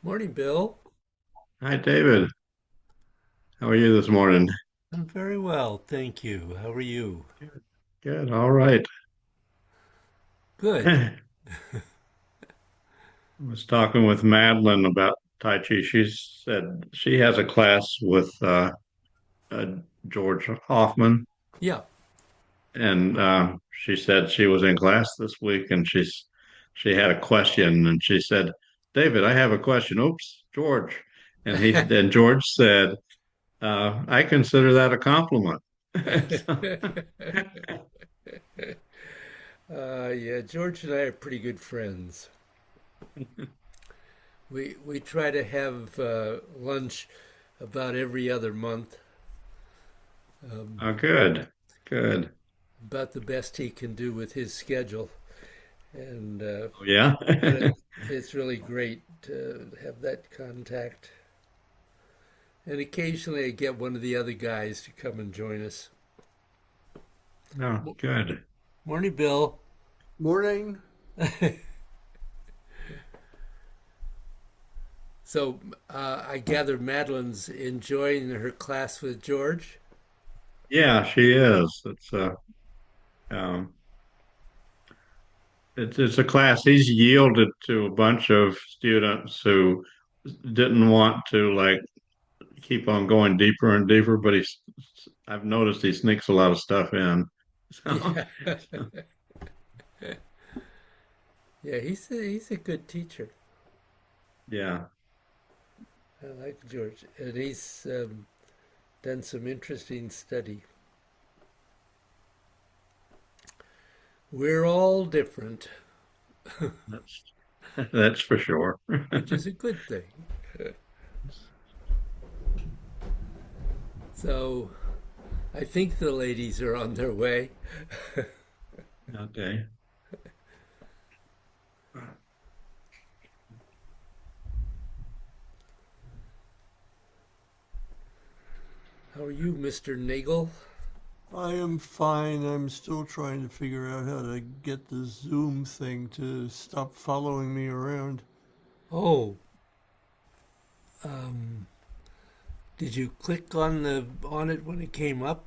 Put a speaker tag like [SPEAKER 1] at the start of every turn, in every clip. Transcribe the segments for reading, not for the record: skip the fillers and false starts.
[SPEAKER 1] Morning, Bill.
[SPEAKER 2] Hi, David. How are you this morning?
[SPEAKER 1] I'm very well, thank you. How are you?
[SPEAKER 2] Good. Good. All right.
[SPEAKER 1] Good.
[SPEAKER 2] I was talking with Madeline about Tai Chi. She said she has a class with uh, George Hoffman,
[SPEAKER 1] Yeah.
[SPEAKER 2] and she said she was in class this week, and she had a question, and she said, "David, I have a question." Oops, George, and then George said, "I consider that a compliment." So,
[SPEAKER 1] Yeah, George and I are pretty good friends. We try to have lunch about every other month,
[SPEAKER 2] oh, good, good.
[SPEAKER 1] about the best he can do with his schedule, and
[SPEAKER 2] Oh, yeah.
[SPEAKER 1] but it's really great to have that contact. And occasionally, I get one of the other guys to come and join us.
[SPEAKER 2] Oh, good.
[SPEAKER 1] Morning, Bill.
[SPEAKER 3] Morning.
[SPEAKER 1] So I gather Madeline's enjoying her class with George.
[SPEAKER 2] Yeah, she is. Um, it's a class he's yielded to a bunch of students who didn't want to like keep on going deeper and deeper, but I've noticed he sneaks a lot of stuff in. So,
[SPEAKER 1] Yeah, yeah, he's a good teacher.
[SPEAKER 2] yeah.
[SPEAKER 1] I like George, and he's done some interesting study. We're all different,
[SPEAKER 2] That's that's for sure.
[SPEAKER 1] which is a good thing. So I think the ladies are on their way.
[SPEAKER 2] Okay.
[SPEAKER 1] How are you, Mr. Nagel?
[SPEAKER 3] I am fine. I'm still trying to figure out how to get the Zoom thing to stop following me around.
[SPEAKER 1] Oh, um, did you click on it when it came up?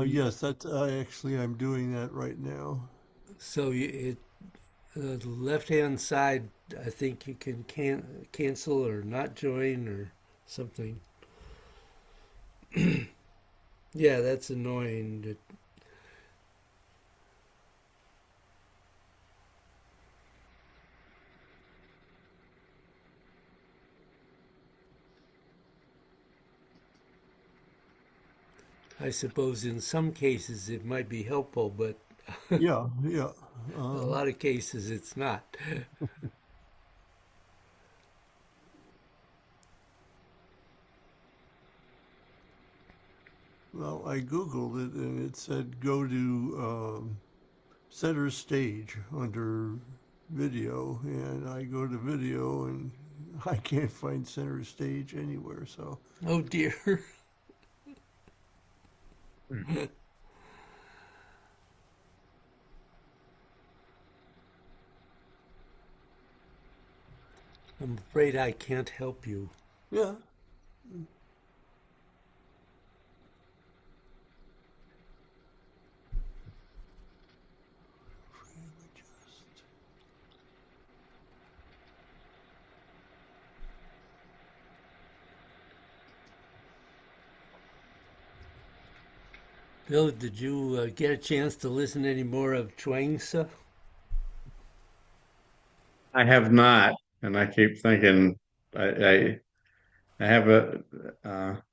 [SPEAKER 3] Yes, that I actually I'm doing that right now.
[SPEAKER 1] So the left hand side, I think you can cancel or not join or something. Yeah, that's annoying. I suppose in some cases it might be helpful, but
[SPEAKER 3] Yeah, yeah.
[SPEAKER 1] a
[SPEAKER 3] Uh,
[SPEAKER 1] lot of cases it's not.
[SPEAKER 3] well, I googled it and it said go to center stage under video, and I go to video and I can't find center stage anywhere. So
[SPEAKER 1] Oh dear. I'm afraid I can't help you.
[SPEAKER 3] yeah.
[SPEAKER 1] Bill, did you get a chance to listen any more of Chuangsa?
[SPEAKER 2] I have not, and I keep thinking I have it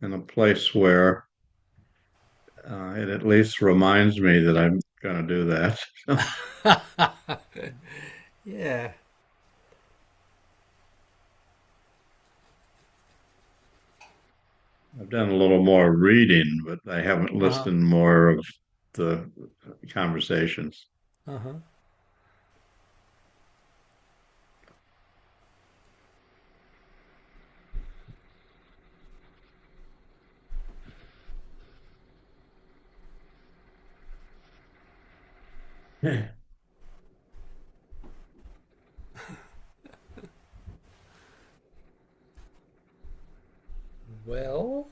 [SPEAKER 2] in a place where it at least reminds me that I'm going to do that.
[SPEAKER 1] Yeah.
[SPEAKER 2] I've done a little more reading, but I haven't
[SPEAKER 1] Uh-huh.
[SPEAKER 2] listened more of the conversations.
[SPEAKER 1] Uh-huh. Well,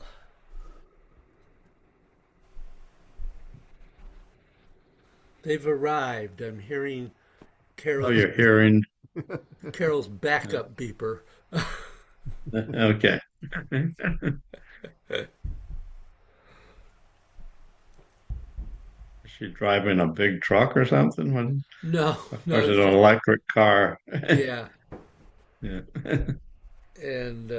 [SPEAKER 1] they've arrived. I'm hearing
[SPEAKER 2] Oh,
[SPEAKER 1] Carol's
[SPEAKER 2] you're hearing.
[SPEAKER 1] backup beeper.
[SPEAKER 2] Okay. Is she driving a big truck or something?
[SPEAKER 1] No,
[SPEAKER 2] Or is
[SPEAKER 1] no,
[SPEAKER 2] it an electric car?
[SPEAKER 1] yeah,
[SPEAKER 2] Yeah.
[SPEAKER 1] and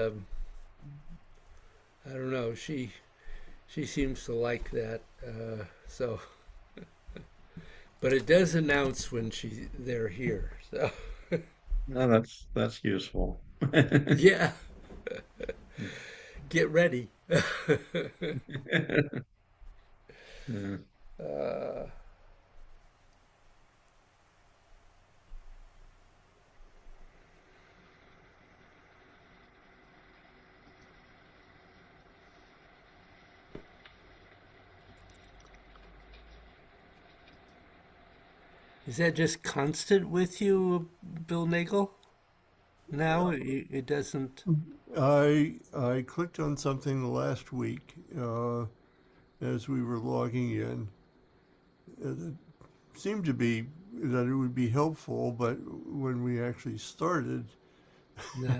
[SPEAKER 1] I don't know. She seems to like that. So, but it does announce when they're here. So,
[SPEAKER 2] No, that's useful.
[SPEAKER 1] yeah, get ready.
[SPEAKER 2] Yeah.
[SPEAKER 1] Uh, is that just constant with you, Bill Nagel? Now it doesn't.
[SPEAKER 3] I clicked on something last week as we were logging in. It seemed to be that it would be helpful, but when we actually started,
[SPEAKER 1] No,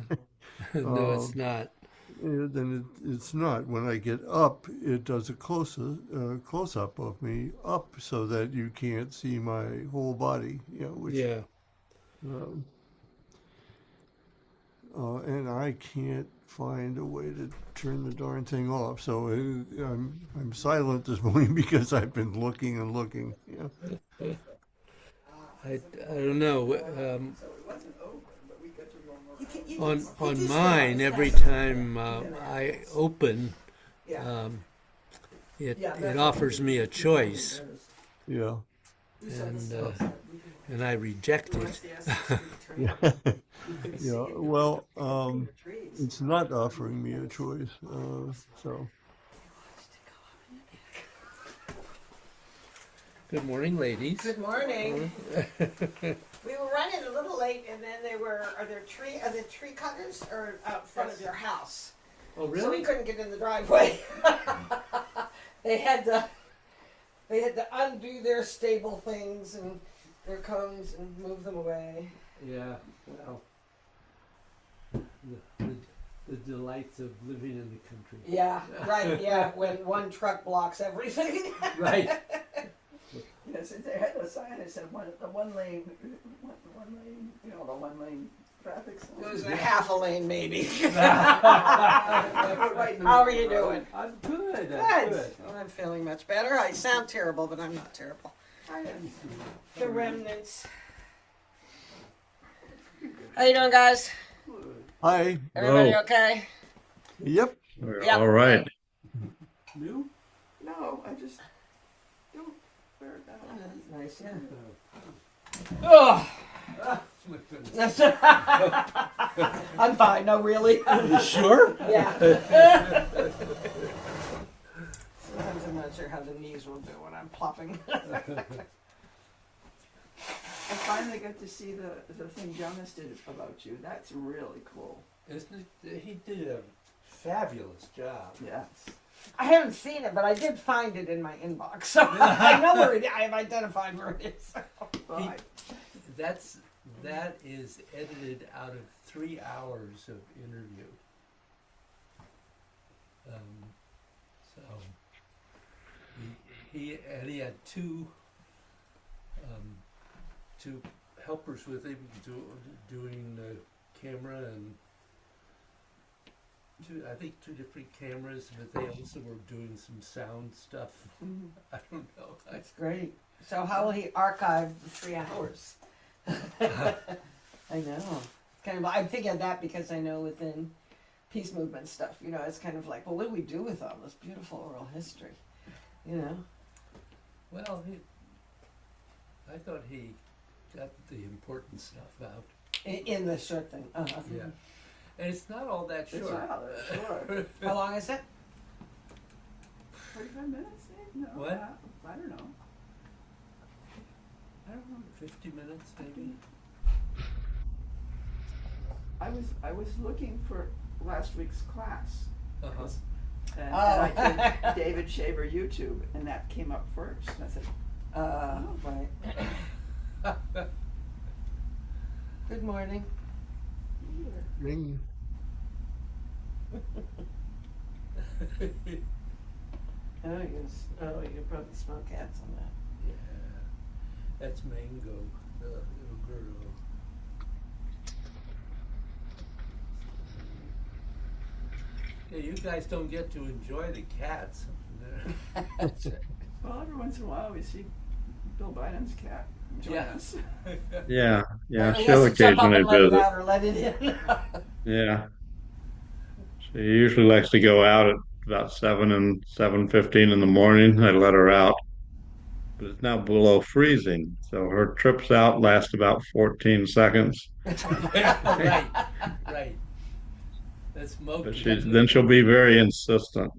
[SPEAKER 1] no,
[SPEAKER 3] uh,
[SPEAKER 1] it's not.
[SPEAKER 3] then it's not. When I get up, it does a close up of me up so that you can't see my whole body. Which
[SPEAKER 1] Yeah.
[SPEAKER 3] um, and I can't find a way to turn the darn thing off. So I'm silent this morning because I've been looking and looking.
[SPEAKER 1] I don't know. On mine, every time I open, um, it offers me a choice,
[SPEAKER 3] Yeah.
[SPEAKER 1] and I reject it.
[SPEAKER 3] Yeah. Yeah. Well, it's not offering me a choice. So
[SPEAKER 1] Good morning, ladies.
[SPEAKER 4] Good morning. We were running a little late, and then are the tree cutters or out front of your house?
[SPEAKER 1] Oh,
[SPEAKER 4] So we couldn't get in the driveway. They had to undo their stable things and their cones and move them away.
[SPEAKER 1] Yeah. Well, the delights of living in the country.
[SPEAKER 4] Yeah, right. Yeah, when one truck blocks everything.
[SPEAKER 1] Right.
[SPEAKER 5] Yes, they had a sign that said the one lane, the one lane traffic sign.
[SPEAKER 4] It was a half a lane, maybe.
[SPEAKER 5] Right in the
[SPEAKER 4] How are
[SPEAKER 5] middle
[SPEAKER 4] you
[SPEAKER 5] of the road.
[SPEAKER 4] doing?
[SPEAKER 1] I'm good.
[SPEAKER 4] Good. Well, I'm feeling much better. I sound terrible, but I'm not terrible.
[SPEAKER 5] I am.
[SPEAKER 4] The remnants. How you doing, guys?
[SPEAKER 3] hi.
[SPEAKER 4] Everybody
[SPEAKER 2] Hello.
[SPEAKER 4] okay?
[SPEAKER 3] Yep.
[SPEAKER 2] We're
[SPEAKER 4] Yep.
[SPEAKER 2] all right.
[SPEAKER 1] New?
[SPEAKER 5] No, I just don't wear it down.
[SPEAKER 4] That's nice, yeah. I'm fine. No, really.
[SPEAKER 1] You sure?
[SPEAKER 4] Yeah. Sometimes I'm not sure how the knees will do when I'm plopping.
[SPEAKER 5] I finally got to see the thing Jonas did about you. That's really cool.
[SPEAKER 1] Isn't it? He did a fabulous job.
[SPEAKER 5] Yes.
[SPEAKER 4] I haven't seen it, but I did find it in my inbox, so I know where it is. I have identified where it is.
[SPEAKER 5] Right.
[SPEAKER 1] That is edited out of 3 hours of interview. So he had two helpers with him doing the camera and I think two different cameras, but they also were doing some sound stuff.
[SPEAKER 4] Mhm.
[SPEAKER 1] I don't know.
[SPEAKER 4] That's great. So how will he archive the 3 hours? I know. Kind of. I'm thinking of that because I know within peace movement stuff, it's kind of like, well, what do we do with all this beautiful oral history?
[SPEAKER 1] Well, I thought he got the important stuff out.
[SPEAKER 4] In the short thing. Uh-huh.
[SPEAKER 1] Yeah. And it's not all that
[SPEAKER 5] It's
[SPEAKER 1] short.
[SPEAKER 5] not short.
[SPEAKER 4] How long is it?
[SPEAKER 5] 45 minutes, Dave? No.
[SPEAKER 1] What?
[SPEAKER 5] I don't know. I don't know.
[SPEAKER 1] 50 minutes, maybe?
[SPEAKER 5] I was looking for last week's class.
[SPEAKER 1] Uh-huh.
[SPEAKER 5] And,
[SPEAKER 4] Oh.
[SPEAKER 5] and I did David Shaver YouTube, and that came up first. And I said,
[SPEAKER 4] Right. Good morning.
[SPEAKER 5] here.
[SPEAKER 3] Ring.
[SPEAKER 4] You probably smell cats on that.
[SPEAKER 1] Yeah. That's Mango, the little girl. Yeah, you guys don't get to enjoy the cats.
[SPEAKER 5] Well, every once in a while we see Bill Biden's cat join
[SPEAKER 1] Yeah.
[SPEAKER 5] us.
[SPEAKER 2] Yeah, yeah,
[SPEAKER 4] He
[SPEAKER 2] she'll
[SPEAKER 4] has to jump up
[SPEAKER 2] occasionally
[SPEAKER 4] and let it
[SPEAKER 2] visit.
[SPEAKER 4] out or let it in.
[SPEAKER 2] Yeah. She usually likes to go out at about 7 and 7:15 in the morning. I let her out, but it's now below freezing, so her trips out last about 14 seconds.
[SPEAKER 1] Right, right. That's
[SPEAKER 2] But
[SPEAKER 1] Moki.
[SPEAKER 2] then she'll be very insistent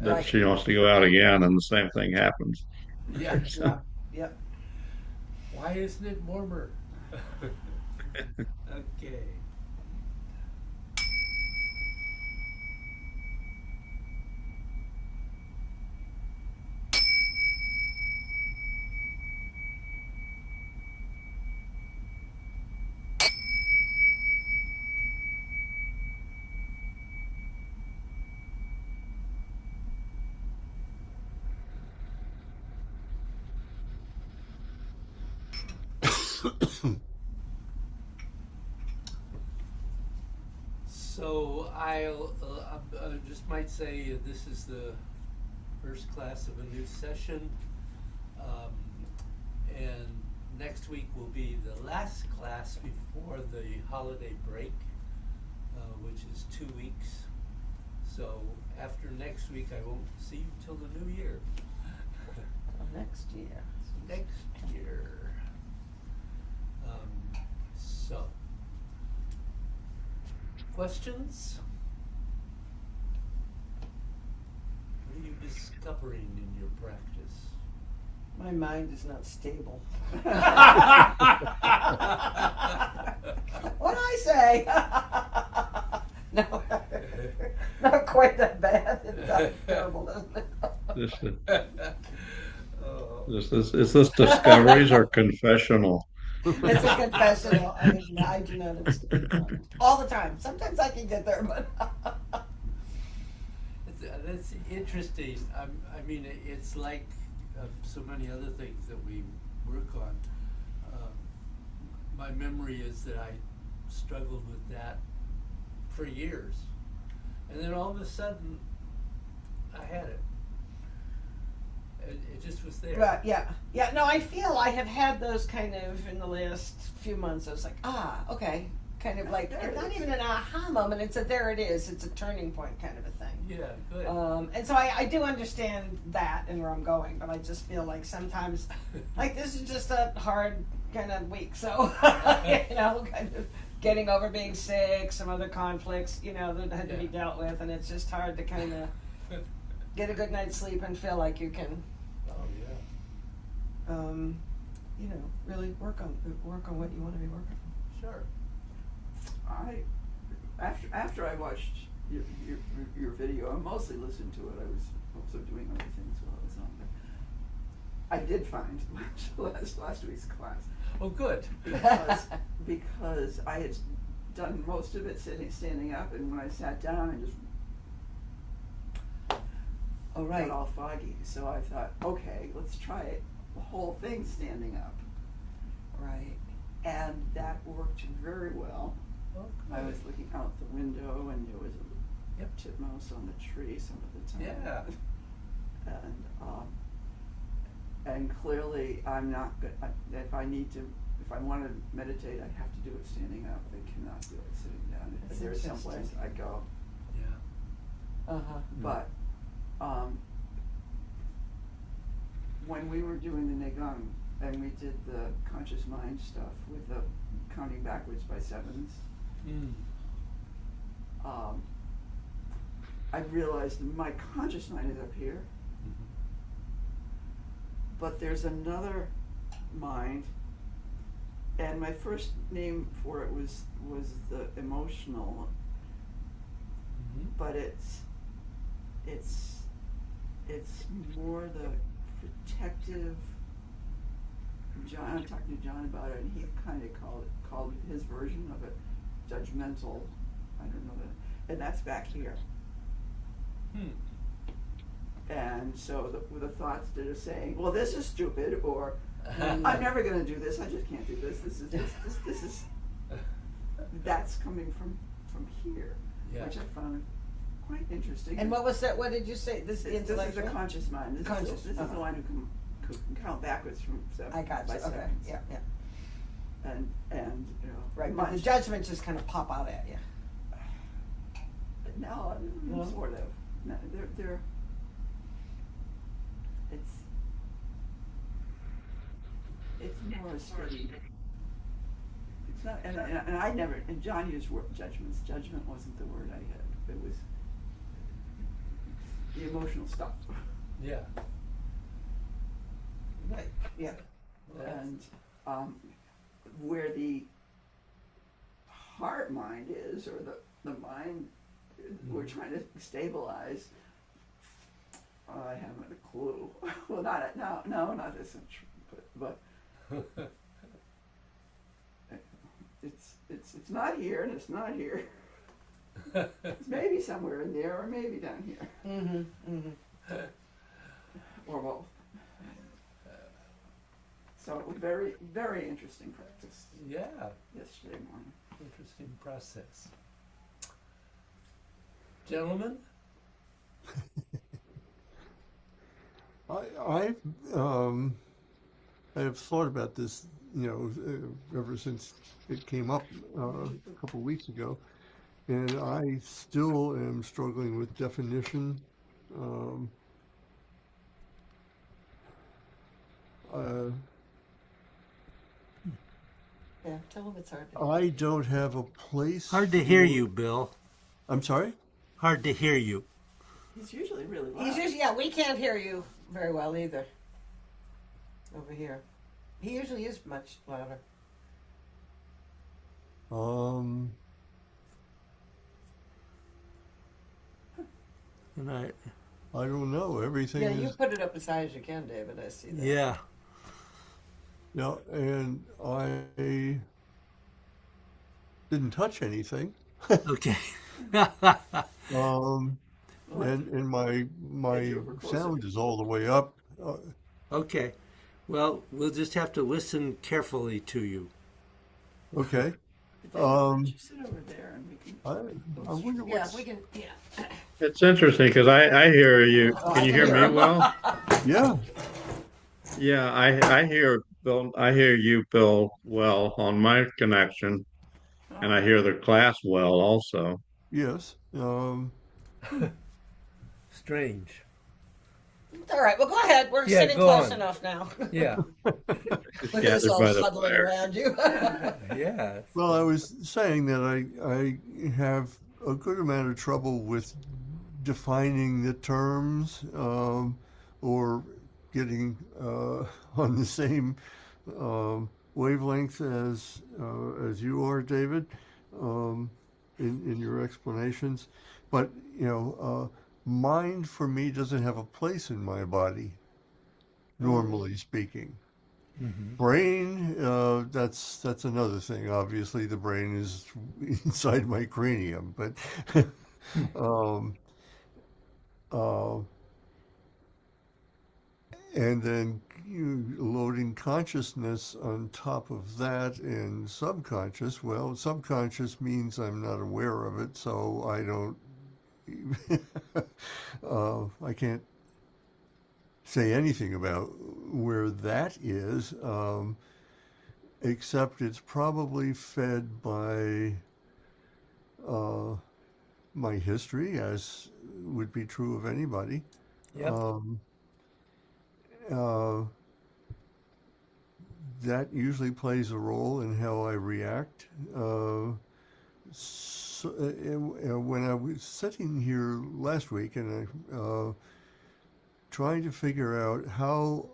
[SPEAKER 2] that
[SPEAKER 4] Right.
[SPEAKER 2] she wants to go out again, and the same thing happens.
[SPEAKER 1] Yeah.
[SPEAKER 4] Yeah. Yep.
[SPEAKER 1] Why isn't it warmer? Okay. So I'll just might say this is the first class of a new session, and next week will be the last class before the holiday break, which is 2 weeks. So after next week, I won't see you till the new year.
[SPEAKER 4] Next year.
[SPEAKER 1] Next year. So. Questions? What are you discovering in your practice?
[SPEAKER 4] My mind is not stable. What'd I say? No, not quite that bad. It's terrible, isn't it?
[SPEAKER 2] Is this discoveries or confessional?
[SPEAKER 4] It's a confessional. I do not abstain all the time. Sometimes I can get there, but
[SPEAKER 1] That's interesting. I mean, it's like so many other things that we work on. My memory is that I struggled with that for years, and then all of a sudden, I had it. It just was there.
[SPEAKER 4] Right, yeah. Yeah, no, I feel I have had those kind of in the last few months. I was like, okay. Kind of like, it's not even an aha moment, it's a there it is. It's a turning point kind of a thing.
[SPEAKER 1] Yeah, good.
[SPEAKER 4] And so I do understand that and where I'm going, but I just feel like sometimes, like this is just a hard kind of week. So, kind of getting over being sick, some other conflicts, that had to be dealt with, and it's just hard to kind of get a good night's sleep and feel like you can really work on what you want to be working on.
[SPEAKER 1] Sure.
[SPEAKER 5] After I watched your video, I mostly listened to it. I was also doing other things while I was on. But I did find last week's class.
[SPEAKER 1] Oh, good.
[SPEAKER 5] because I had done most of it standing up, and when I sat down, I just got all foggy. So I thought, okay, let's try it. The whole thing standing up.
[SPEAKER 4] Right.
[SPEAKER 5] And that worked very well.
[SPEAKER 1] Oh,
[SPEAKER 5] I was looking out the window, and there was a titmouse on the tree some of the time.
[SPEAKER 1] Yeah.
[SPEAKER 5] And clearly, I'm not good. If I want to meditate, I have to do it standing up. I cannot do it sitting down. If
[SPEAKER 4] That's
[SPEAKER 5] there's someplace
[SPEAKER 4] interesting.
[SPEAKER 5] I go.
[SPEAKER 1] Yeah.
[SPEAKER 5] But when we were doing the Negang and we did the conscious mind stuff with the counting backwards by sevens. I realized my conscious mind is up here, but there's another mind, and my first name for it was the emotional, but it's more the protective. John, I'm talking to John about it, and he kind of called his version of it judgmental. I don't know that, and that's back here. And so the thoughts that are saying, "Well, this is stupid," or "I'm never going to do this. I just can't do this. This is." That's coming from here, which I found quite interesting.
[SPEAKER 4] And what was that? What did you say? This is the
[SPEAKER 5] This is
[SPEAKER 4] intellectual?
[SPEAKER 5] the conscious mind. This
[SPEAKER 4] Conscious,
[SPEAKER 5] is the one who can count backwards from seven.
[SPEAKER 4] I got
[SPEAKER 5] by
[SPEAKER 4] you. Okay.
[SPEAKER 5] sevens.
[SPEAKER 4] Yeah.
[SPEAKER 5] And you know,
[SPEAKER 4] Right. But the judgments just kind of pop out at you.
[SPEAKER 5] No,
[SPEAKER 4] No?
[SPEAKER 5] sort of. No, they're. It's more a steady. It's not, and I never. And John used judgments. Judgment wasn't the word I had. It was the emotional stuff.
[SPEAKER 1] Yeah.
[SPEAKER 4] Right. Yeah.
[SPEAKER 5] And where the heart mind is, or the mind we're trying to stabilize, I haven't a clue. Well, not this much, but it's not here, and it's not here. It's maybe somewhere in there, or maybe down here, or both. So very, very interesting practice
[SPEAKER 1] Yeah.
[SPEAKER 5] yesterday morning.
[SPEAKER 1] Interesting process. Gentlemen?
[SPEAKER 3] I have thought about this, ever since it came up a couple of weeks ago, and I still am struggling with definition.
[SPEAKER 4] Yeah. Tell them it's hard.
[SPEAKER 3] I don't have a place.
[SPEAKER 6] Hard to hear
[SPEAKER 3] for-
[SPEAKER 6] you, Bill.
[SPEAKER 3] I'm sorry?
[SPEAKER 6] Hard to hear you.
[SPEAKER 5] He's usually really loud.
[SPEAKER 4] He's usually, we can't hear you very well either. Over here. He usually is much louder.
[SPEAKER 6] And I
[SPEAKER 3] don't know. Everything
[SPEAKER 4] Yeah, you
[SPEAKER 3] is.
[SPEAKER 4] put it up as high as you can, David. I see that.
[SPEAKER 6] yeah.
[SPEAKER 3] Yeah, and I didn't touch anything.
[SPEAKER 6] Okay.
[SPEAKER 3] And my
[SPEAKER 5] you over closer.
[SPEAKER 3] sound is all the way up.
[SPEAKER 6] Okay. Well, we'll just have to listen carefully to you.
[SPEAKER 3] Okay.
[SPEAKER 5] Why don't you sit over there and we can.
[SPEAKER 3] I wonder
[SPEAKER 4] Yeah,
[SPEAKER 3] what's.
[SPEAKER 4] we can. Yeah.
[SPEAKER 2] It's interesting because I hear you. Can you hear me well?
[SPEAKER 3] Yeah.
[SPEAKER 2] Yeah, I hear Bill. I hear you, Bill, well on my connection, and I hear the class well also.
[SPEAKER 3] Yes.
[SPEAKER 6] Strange.
[SPEAKER 4] It's all right. Well, go ahead. We're
[SPEAKER 6] Yeah,
[SPEAKER 4] sitting
[SPEAKER 6] go
[SPEAKER 4] close
[SPEAKER 6] on.
[SPEAKER 4] enough now.
[SPEAKER 6] Yeah.
[SPEAKER 4] Look at us
[SPEAKER 2] Gathered
[SPEAKER 4] all
[SPEAKER 2] by the
[SPEAKER 4] huddling
[SPEAKER 2] fire.
[SPEAKER 4] around you.
[SPEAKER 6] Yeah.
[SPEAKER 3] Well, I was saying that I have a good amount of trouble with defining the terms, or getting on the same wavelength as you are, David, in your explanations. But mind for me doesn't have a place in my body, normally speaking. Brain, that's another thing. Obviously, the brain is inside my cranium, but and then you loading consciousness on top of that and subconscious. Well, subconscious means I'm not aware of it, so I don't. I can't say anything about where that is, except it's probably fed by my history, as would be true of anybody.
[SPEAKER 6] Yep.
[SPEAKER 3] that usually plays a role in how I react. And when I was sitting here last week and trying to figure out how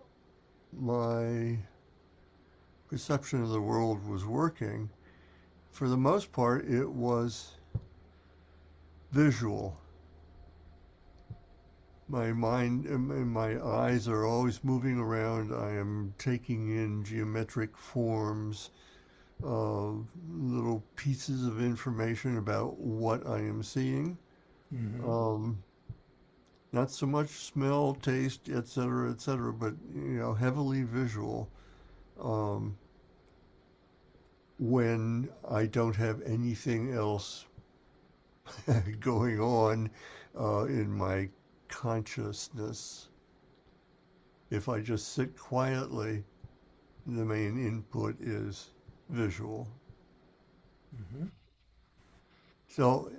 [SPEAKER 3] my perception of the world was working, for the most part, it was visual. My mind and my eyes are always moving around. I am taking in geometric forms, little pieces of information about what I am seeing. Not so much smell, taste, etc., but heavily visual. When I don't have anything else going on in my consciousness. If I just sit quietly, the main input is visual. So,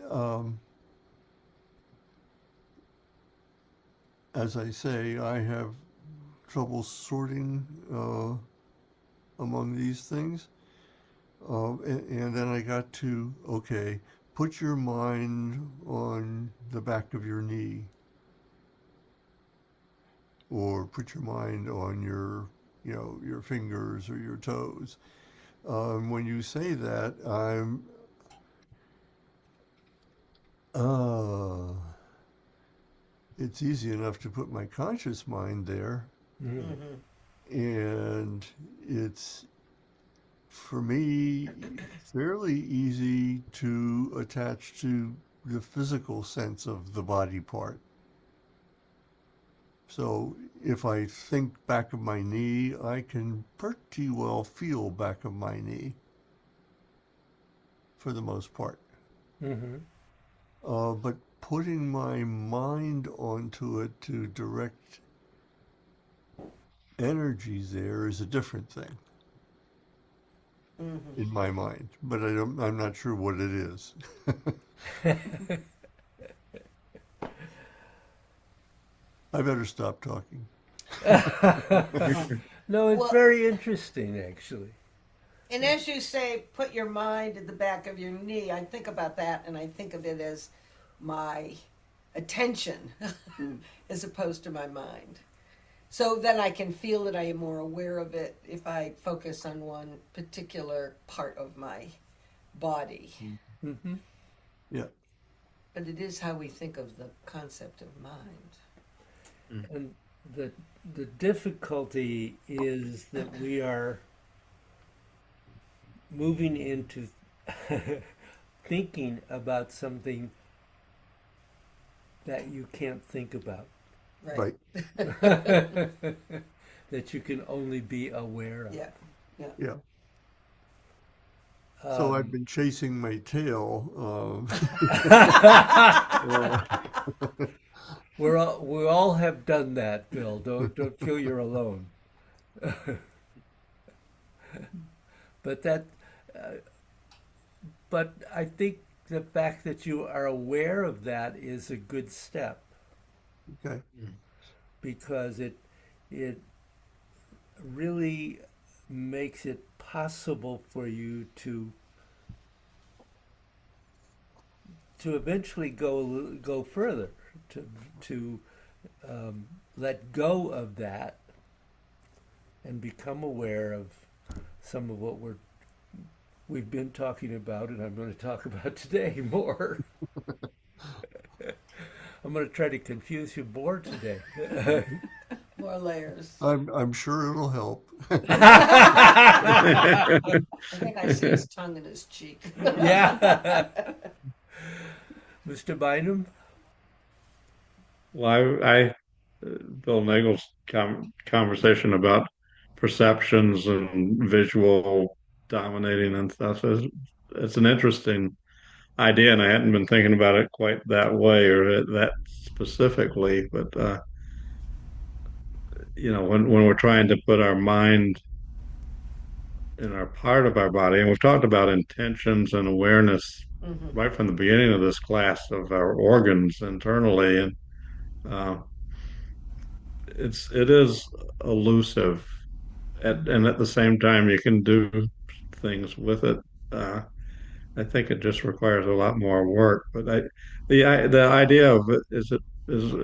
[SPEAKER 3] as I say, I have trouble sorting among these things. And then I got to, okay, put your mind on the back of your knee. Or put your mind on your fingers or your toes. When you say that, it's easy enough to put my conscious mind there, and it's, for me, fairly easy to attach to the physical sense of the body part. So if I think back of my knee, I can pretty well feel back of my knee for the most part. But putting my mind onto it to direct energy there is a different thing in my mind. But I'm not sure what it is. I better stop talking.
[SPEAKER 6] No, it's
[SPEAKER 4] Well-
[SPEAKER 6] very interesting, actually.
[SPEAKER 4] And as you say, put your mind at the back of your knee, I think about that and I think of it as my attention as opposed to my mind. So then I can feel it, I am more aware of it if I focus on one particular part of my body.
[SPEAKER 3] Yeah.
[SPEAKER 4] But it is how we think of the concept of mind.
[SPEAKER 6] And the difficulty is that we are moving into thinking about something that you can't think about,
[SPEAKER 3] Right.
[SPEAKER 6] that you can only be aware of.
[SPEAKER 4] Yeah.
[SPEAKER 3] Yeah. So I've been chasing my tail.
[SPEAKER 6] We all have done that, Bill. Don't feel you're alone. But but I think the fact that you are aware of that is a good step,
[SPEAKER 3] Okay.
[SPEAKER 6] because it really makes it possible for you to eventually go further, to let go of that and become aware of some of what we've been talking about, and I'm going to talk about today more. I'm going to try to confuse you more today.
[SPEAKER 4] More layers.
[SPEAKER 3] I'm sure it'll help.
[SPEAKER 4] I think I see his tongue in his cheek.
[SPEAKER 6] Yeah. Mr. Bynum?
[SPEAKER 2] Well, Bill Nagel's conversation about perceptions and visual dominating and stuff it's an interesting idea, and I hadn't been thinking about it quite that way or that specifically. But when we're trying to put our mind in our part of our body, and we've talked about intentions and awareness right from the beginning of this class of our organs internally, and it is elusive and at the same time you can do things with it. Uh, I think it just requires a lot more work. But the idea of it is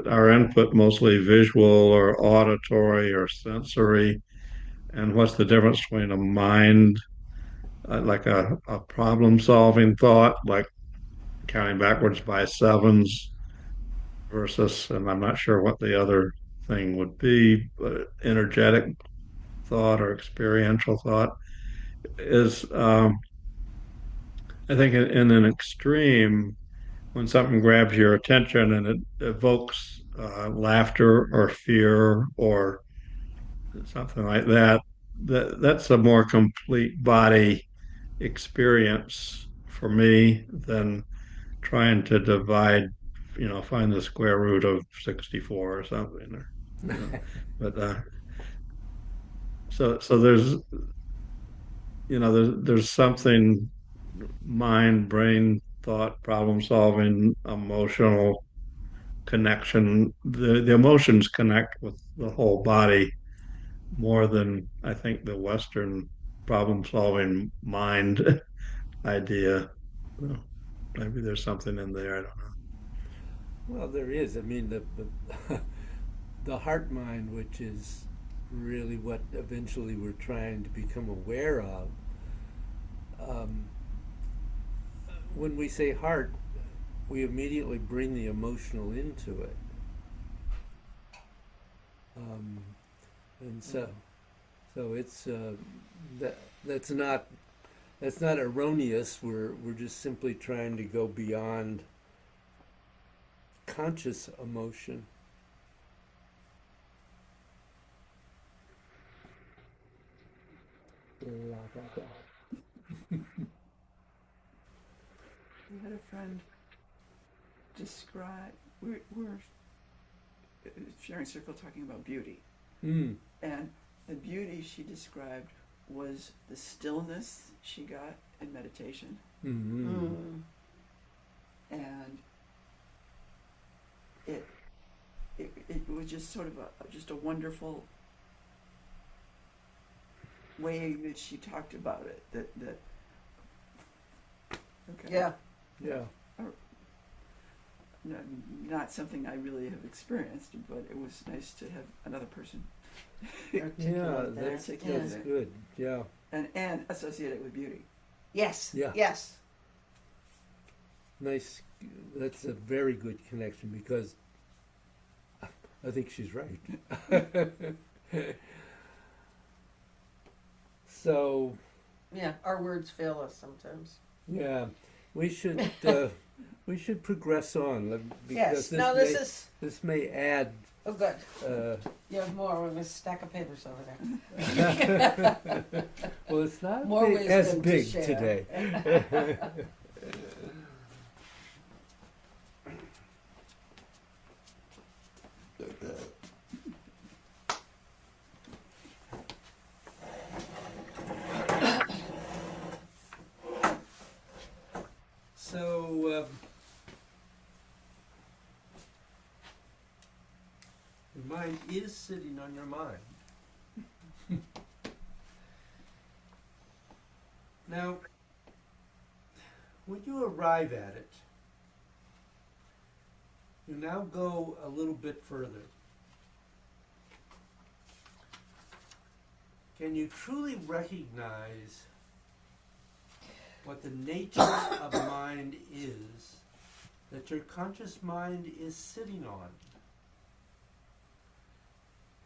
[SPEAKER 2] our input mostly visual or auditory or sensory, and what's the difference between a mind like a problem solving thought, like counting backwards by sevens versus, and I'm not sure what the other thing would be, but energetic thought or experiential thought is, I think, in an extreme, when something grabs your attention and it evokes laughter or fear or something like that, that's a more complete body experience for me than trying to divide, find the square root of 64 or something, or, but so there's something mind, brain, thought, problem solving, emotional connection. The emotions connect with the whole body more than I think the Western problem solving mind idea. So maybe there's something in there. I don't know.
[SPEAKER 6] Well, there is. I mean, the the heart mind, which is really what eventually we're trying to become aware of. Um, when we say heart, we immediately bring the emotional into it, um, and so it's that that's not erroneous. We're just simply trying to go beyond conscious emotion.
[SPEAKER 5] We had a friend describe, we're sharing circle talking about beauty.
[SPEAKER 6] Mm.
[SPEAKER 5] And the beauty she described was the stillness she got in meditation.
[SPEAKER 6] Mm-hmm.
[SPEAKER 5] And it was just sort of just a wonderful way that she talked about it. That okay.
[SPEAKER 4] Yeah.
[SPEAKER 6] Yeah.
[SPEAKER 5] No, not something I really have experienced, but it was nice to have another person
[SPEAKER 6] Yeah,
[SPEAKER 4] Articulate that.
[SPEAKER 6] that's
[SPEAKER 5] Articulate it.
[SPEAKER 6] good. Yeah.
[SPEAKER 5] and associate it with beauty.
[SPEAKER 4] Yes.
[SPEAKER 6] Yeah.
[SPEAKER 4] Yes.
[SPEAKER 6] Nice. That's a very good connection because I think she's right. So,
[SPEAKER 4] Yeah. Our words fail us sometimes.
[SPEAKER 6] yeah, we should progress on because
[SPEAKER 4] Yes. No, this
[SPEAKER 6] may,
[SPEAKER 4] is.
[SPEAKER 6] this may add.
[SPEAKER 4] Oh, good.
[SPEAKER 6] Uh,
[SPEAKER 4] You have more. We have a stack of papers over there.
[SPEAKER 6] well, it's not
[SPEAKER 4] More
[SPEAKER 6] big, as
[SPEAKER 4] wisdom to
[SPEAKER 6] big
[SPEAKER 4] share.
[SPEAKER 6] today. So, your mind is sitting on your mind. Now, when you arrive at it, you now go a little bit further. Can you truly recognize what the nature of mind is that your conscious mind is sitting on?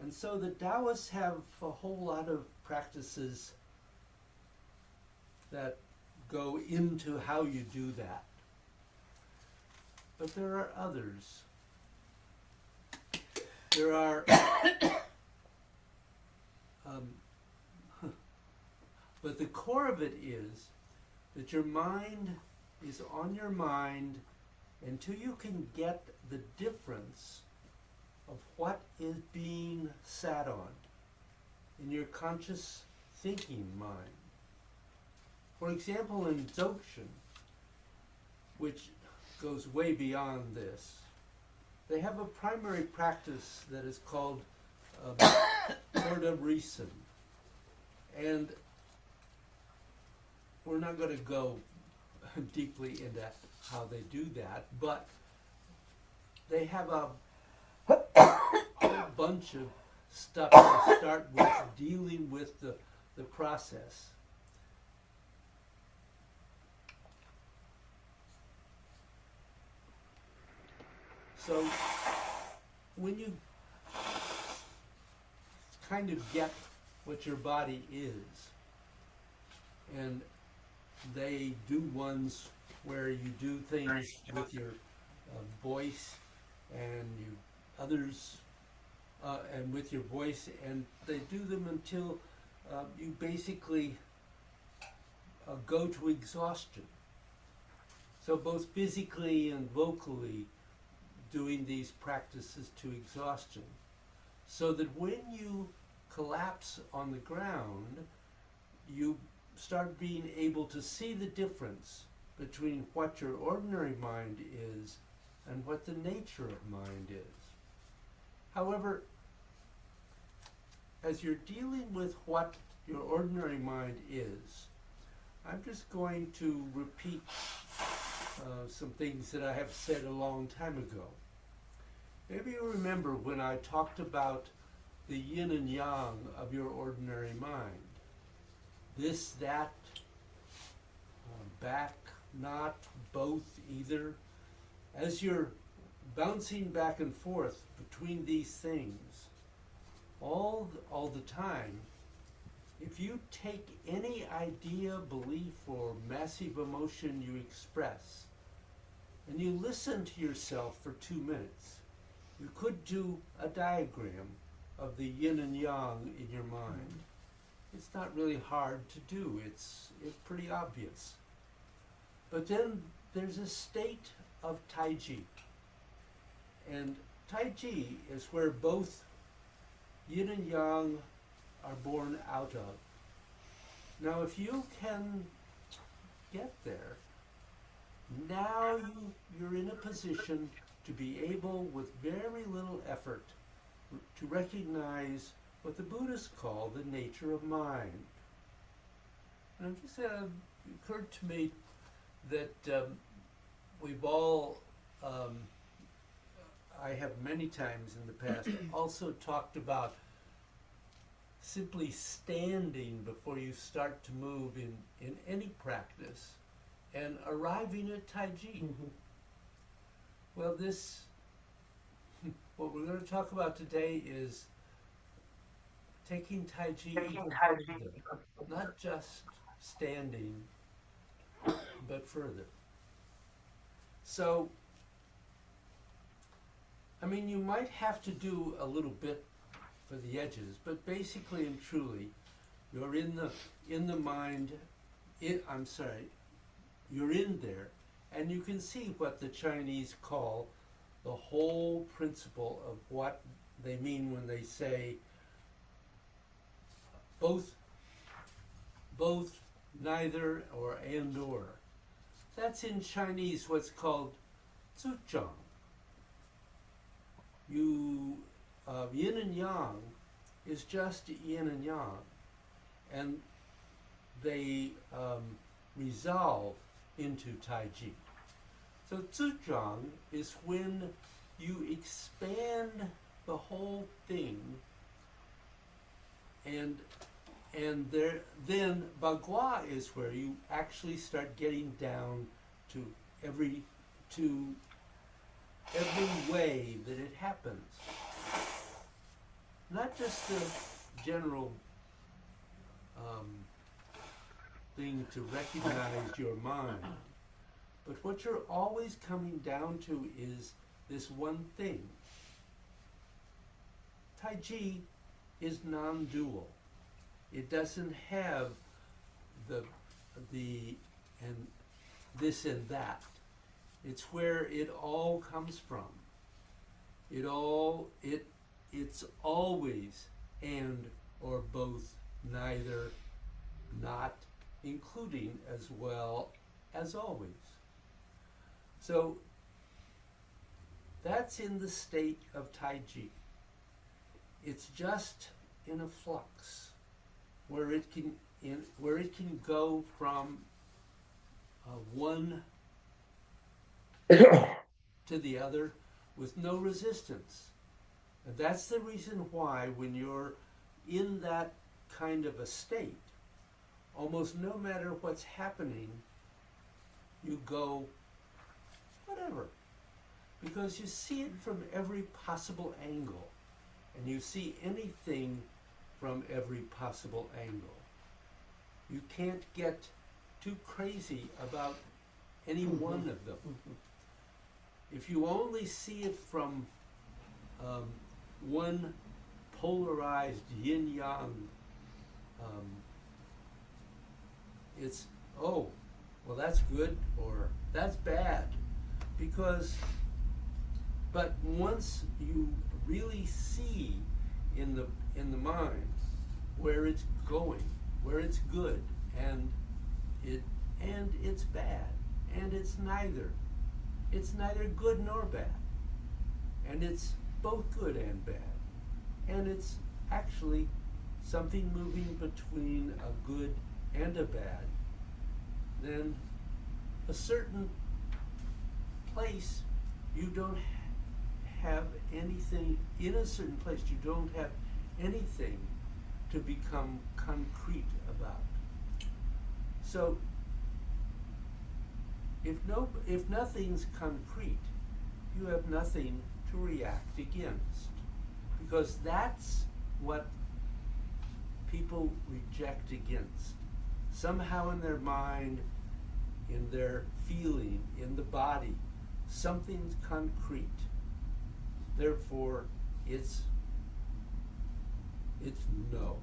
[SPEAKER 6] And so the Taoists have a whole lot of practices that go into how you do that. But there are others. There are but the core of it is that your mind is on your mind until you can get the difference of what is being sat on in your conscious thinking mind. For example, in Dzogchen, which goes way beyond this, they have a primary practice that is called Korda Risen,
[SPEAKER 1] And we're not going to go deeply into how they do that, but they have a whole bunch of stuff to start with dealing with the process. So when you kind of get what your body is, and they do ones where you do things with your voice, and you others and with your voice, and they do them until you basically go to exhaustion. So both physically and vocally doing these practices to exhaustion, so that when you collapse on the ground, you start being able to see the difference between what your ordinary mind is and what the nature of mind is. However, as you're dealing with what your ordinary mind is, I'm just going to repeat some things that I have said a long time ago. Maybe you remember when I talked about the yin and yang of your ordinary mind. This, that, back, not, both, either. As you're bouncing back and forth between these things, all the time, if you take any idea, belief, or massive emotion you express, and you listen to yourself for 2 minutes, you could do a diagram of the yin and yang in your mind. It's not really hard to do. It's pretty obvious. But then there's a state of Taiji. And Taiji is where both yin and yang are born out of. Now, if you can get there, now you're in a position to be able, with very little effort, to recognize what the Buddhists call the nature of mind. And it just occurred to me that we've all, I have many times in the past also talked about simply standing before you start to move in any practice and arriving at Taiji.
[SPEAKER 6] Mm-hmm.
[SPEAKER 1] Well, what we're going to talk about today is taking Taiji even further, not just standing, but further. So, I mean, you might have to do a little bit for the edges, but basically and truly, you're in the mind. You're in there, and you can see what the Chinese call the whole principle of what they mean when they say both, neither, or and or. That's in Chinese what's called zuzhang. Yin and yang is just yin and yang, and they resolve into Taiji. So zuzhang is when you expand the whole thing, and then bagua is where you actually start getting down to every way that it happens. Not just the general thing to recognize your mind, but what you're always coming down to is this one thing. Taiji is non-dual. It doesn't have the and this and that. It's where it all comes from. It's always and or both, neither, not, including, as well as always. So that's in the state of Taiji. It's just in a flux. where it can go from one to the other with no resistance. And that's the reason why when you're in that kind of a state, almost no matter what's happening, you go, whatever. Because you see it from every possible angle. And you see anything from every possible angle. You can't get too crazy about any one of them. If you only see it from one polarized yin-yang, it's, oh, well, that's good or that's bad. But once you really see in the mind where it's going, where it's good, and it's bad, and it's neither good nor bad, and it's both good and bad, and it's actually something moving between a good and a bad, then a certain place you don't have anything, in a certain place you don't have anything to become concrete about. So if nothing's concrete, you have nothing to react against, because that's what people reject against. Somehow in their mind, in their feeling, in the body, something's concrete. Therefore, it's no.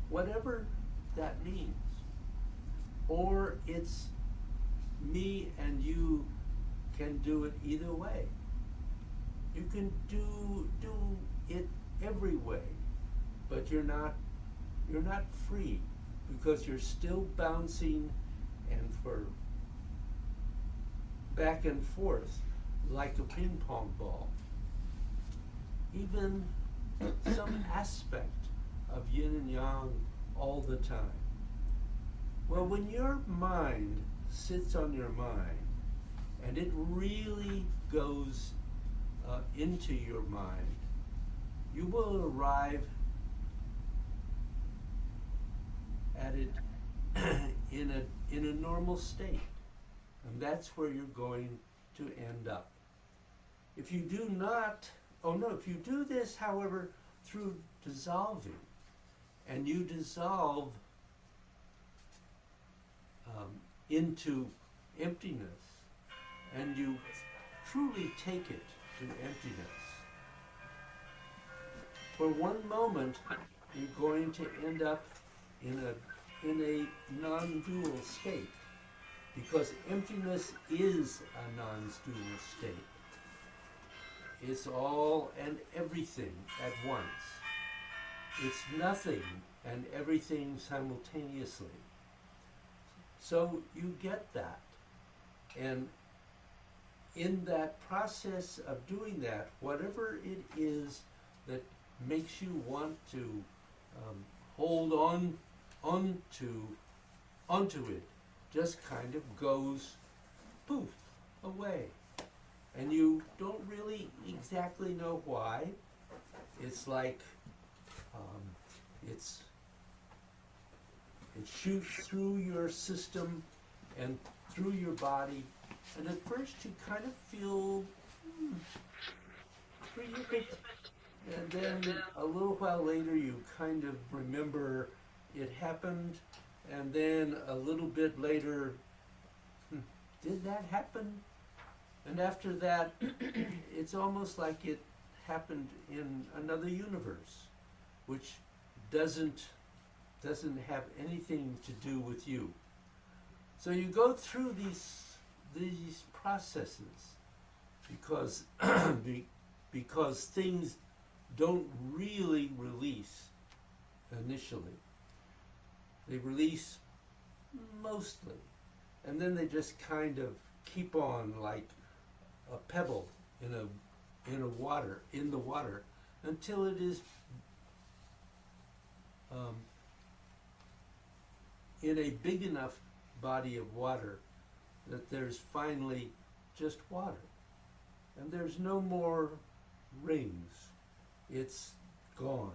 [SPEAKER 1] Whatever that means. Or it's me and you can do it either way. You can do it every way, but you're not free, because you're still bouncing and for back and forth like a ping pong ball. Even some aspect of yin and yang all the time. Well, when your mind sits on your mind and it really goes into your mind, you will arrive at it in a normal state, and that's where you're going to end up. If you do not, if you do this, however, through dissolving, and you dissolve into emptiness, and you truly take it to emptiness, for one moment you're going to end up in a non-dual state, because emptiness is a non-dual state. It's all and everything at once. It's nothing and everything simultaneously. So you get that. And in that process of doing that, whatever it is that makes you want to hold onto it, just kind of goes poof away. And you don't really exactly know why. It's like it shoots through your system and through your body, and at first you kind of feel pretty, and then a little while later you kind of remember it happened, and then a little bit later, did that happen? And after that, it's almost like it happened in another universe, which doesn't have anything to do with you. So you go through these processes because because things don't really release initially. They release mostly, and then they just kind of keep on like a pebble in the water until it is in a big enough body of water that there's finally just water. And there's no more rings. It's gone.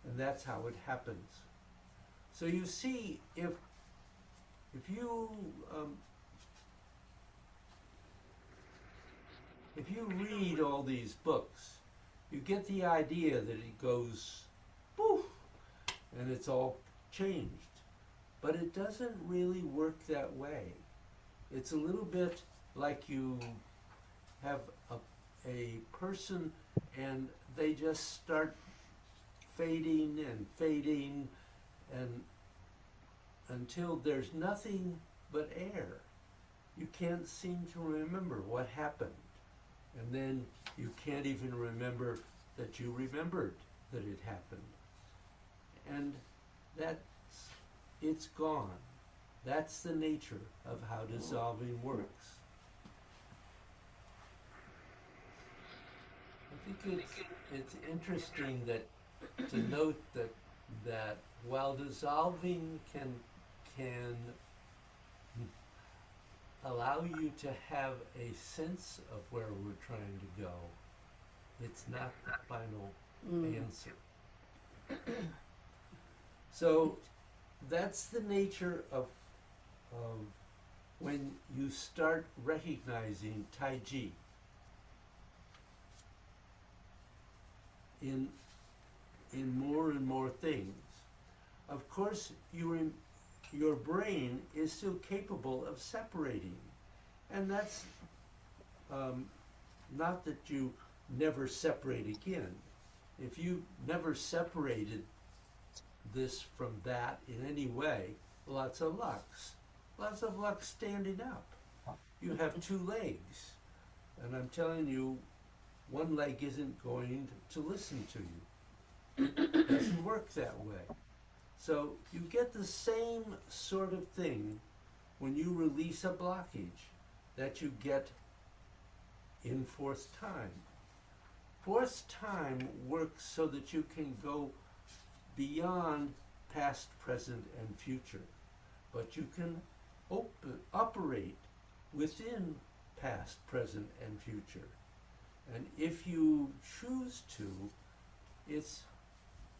[SPEAKER 1] And that's how it happens. So you see, if you read all these books, you get the idea that it goes poof, and it's all changed. But it doesn't really work that way. It's a little bit like you have a person and they just start fading and fading and until there's nothing but air. You can't seem to remember what happened. And then you can't even remember that you remembered that it happened. And it's gone. That's the nature of how dissolving works. I think it's interesting to note that while dissolving can allow you to have a sense of where we're trying to go, it's not the final answer. So that's the nature of when you start recognizing Tai Chi in more and more things. Of course, your brain is still capable of separating, and that's not that you never separate again. If you never separated this from that in any way, lots of luck standing up. You have two legs, and I'm telling you, one leg isn't going to listen to you. It doesn't work that way. So you get the same sort of thing when you release a blockage that you get in fourth time. Fourth time works so that you can go beyond past, present, and future. But you can operate within past, present, and future. And if you choose to, it's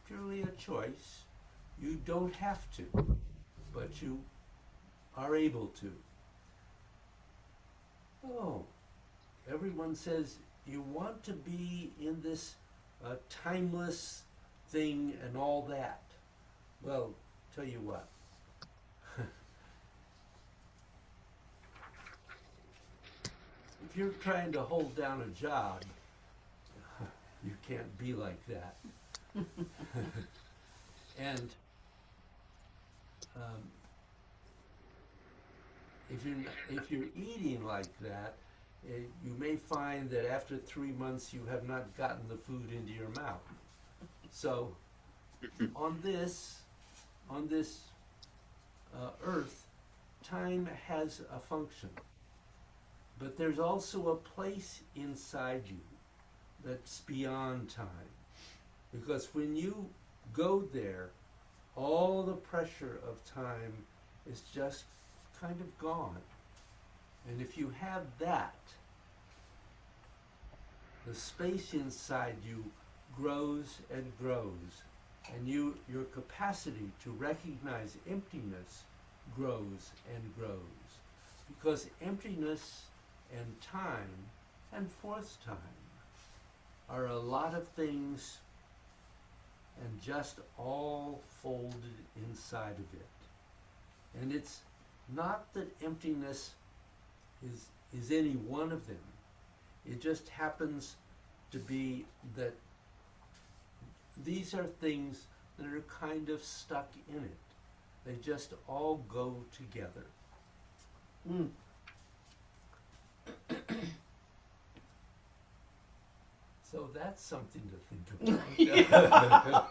[SPEAKER 1] purely a choice. You don't have to, but you are able to. Oh, everyone says you want to be in this timeless thing and all that. Well, tell you what. If you're trying to hold down a job, you can't be like that. And if you're eating like that, you may find that after 3 months you have not gotten the food into your mouth. So on this earth, time has a function, but there's also a place inside you that's beyond time, because when you go there, all the pressure of time is just kind of gone. And if you have that, the space inside you grows and grows, and your capacity to recognize emptiness grows and grows, because emptiness and time and fourth time are a lot of things and just all folded inside of it. And it's not that emptiness is any one of them. It just happens to be that these are things that are kind of stuck in it. They just all go together. So that's something to think about.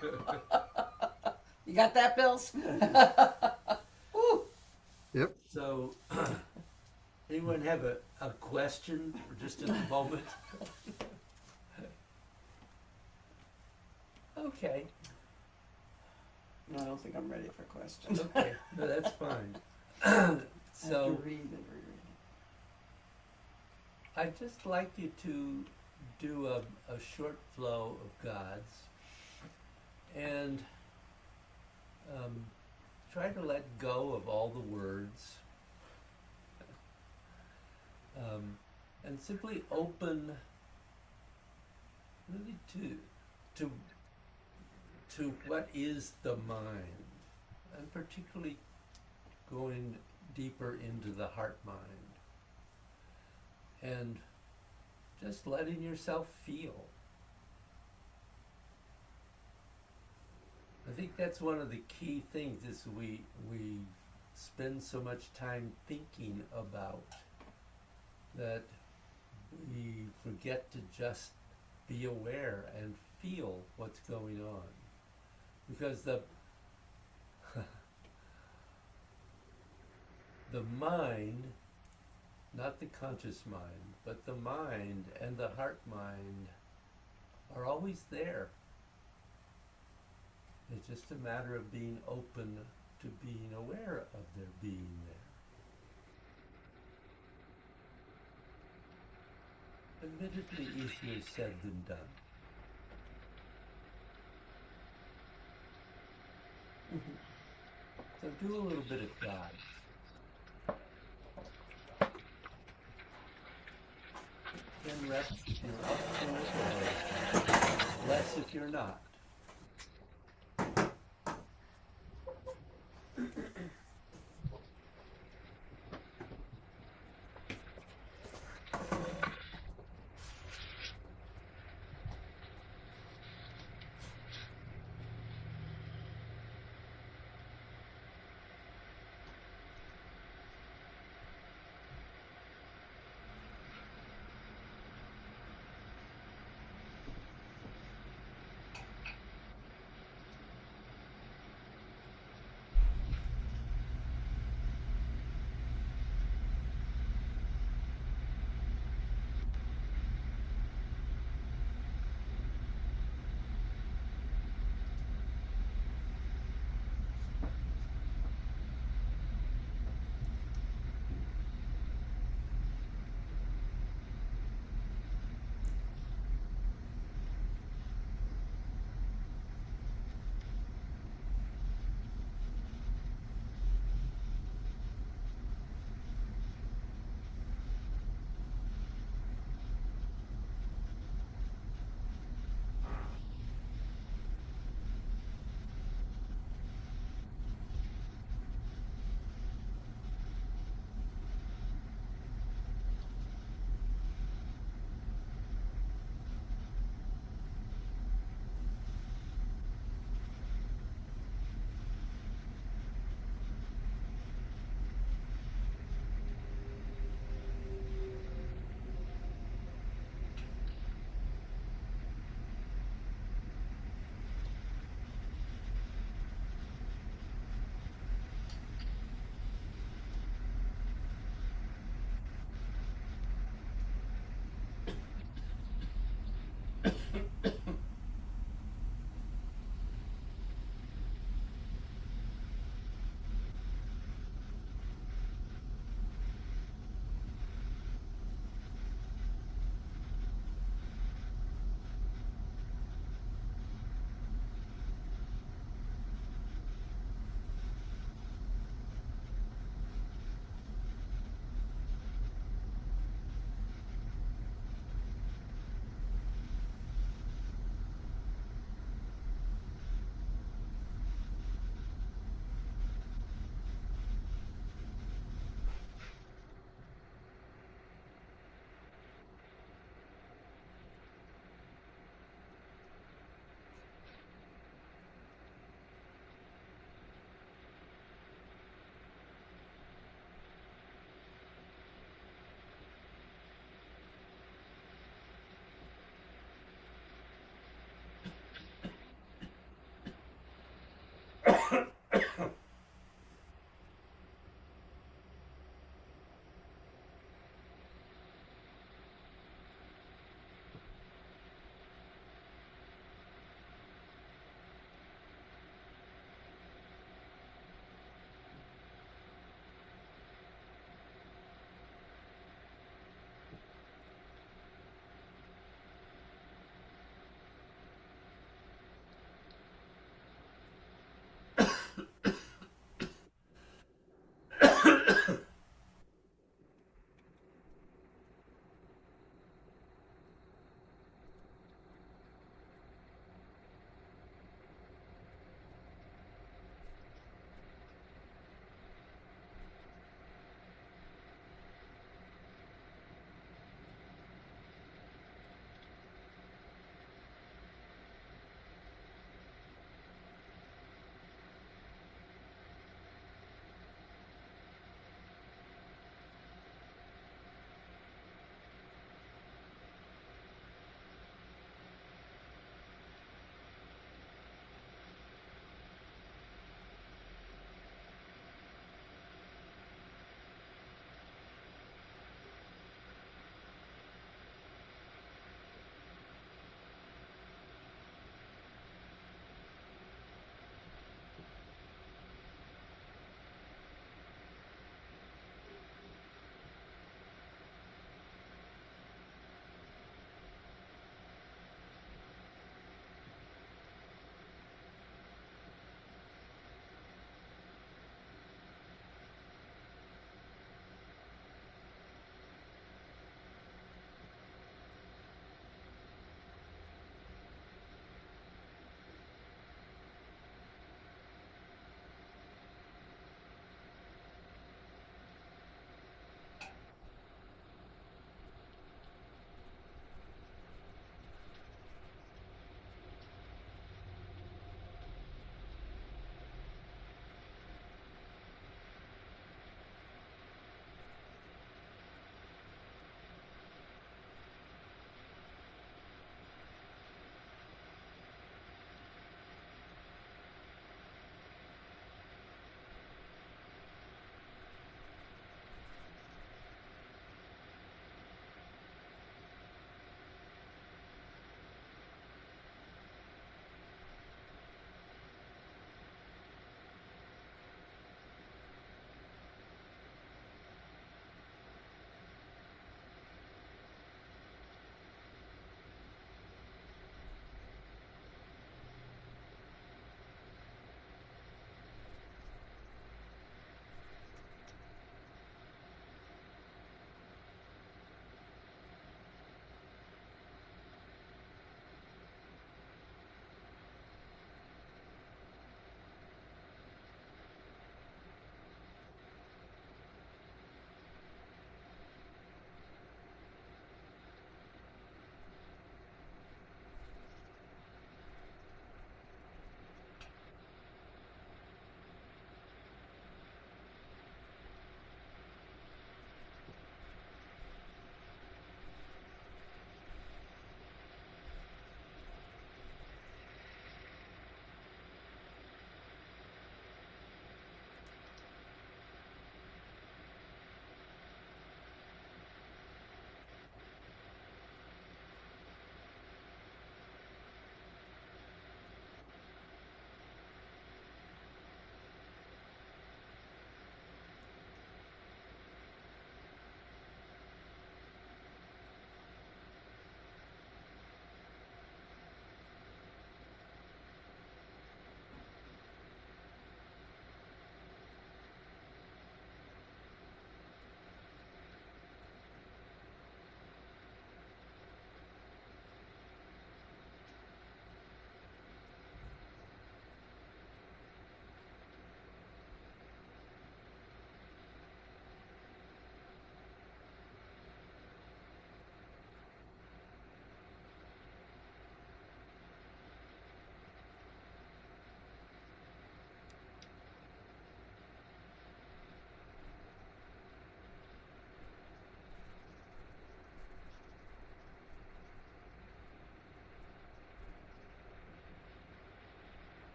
[SPEAKER 4] You got that, Bills? Woo.
[SPEAKER 3] Yep.
[SPEAKER 1] So, anyone have a question for just a moment? Okay.
[SPEAKER 4] No, I don't think I'm ready for questions.
[SPEAKER 1] Okay, no, that's fine.
[SPEAKER 5] I have
[SPEAKER 1] So,
[SPEAKER 5] to read and reread.
[SPEAKER 1] I'd just like you to do a short flow of gods and try to let go of all the words and simply open really to what is the mind, and particularly going deeper into the heart mind and just letting yourself feel. I think that's one of the key things is we spend so much time thinking about that we forget to just be aware and feel what's going on. Because the mind, not the conscious mind, but the mind and the heart mind are always there. It's just a matter of being open to being aware of their being there. Admittedly easier said than done. So do a little bit of God. Then rest if you're up to it, or less if you're not.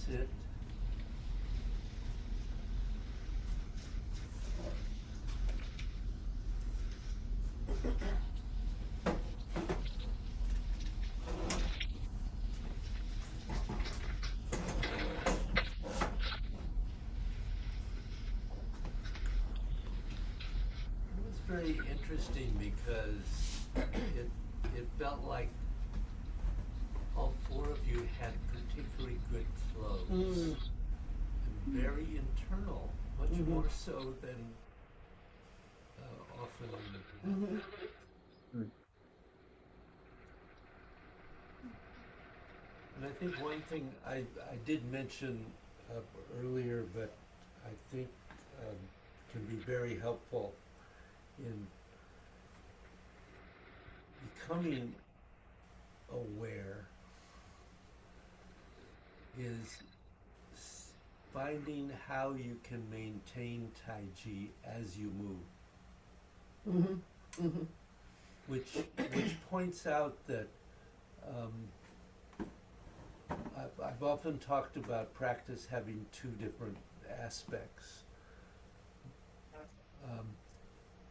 [SPEAKER 1] it. It was very interesting because it felt like all four of you had particularly good flows. And very internal, much more so than often in the And I think one thing I did mention earlier, but I think can be very helpful in becoming aware is finding how you can maintain Tai Chi as you move. Which points out that I've often talked about practice having two different aspects.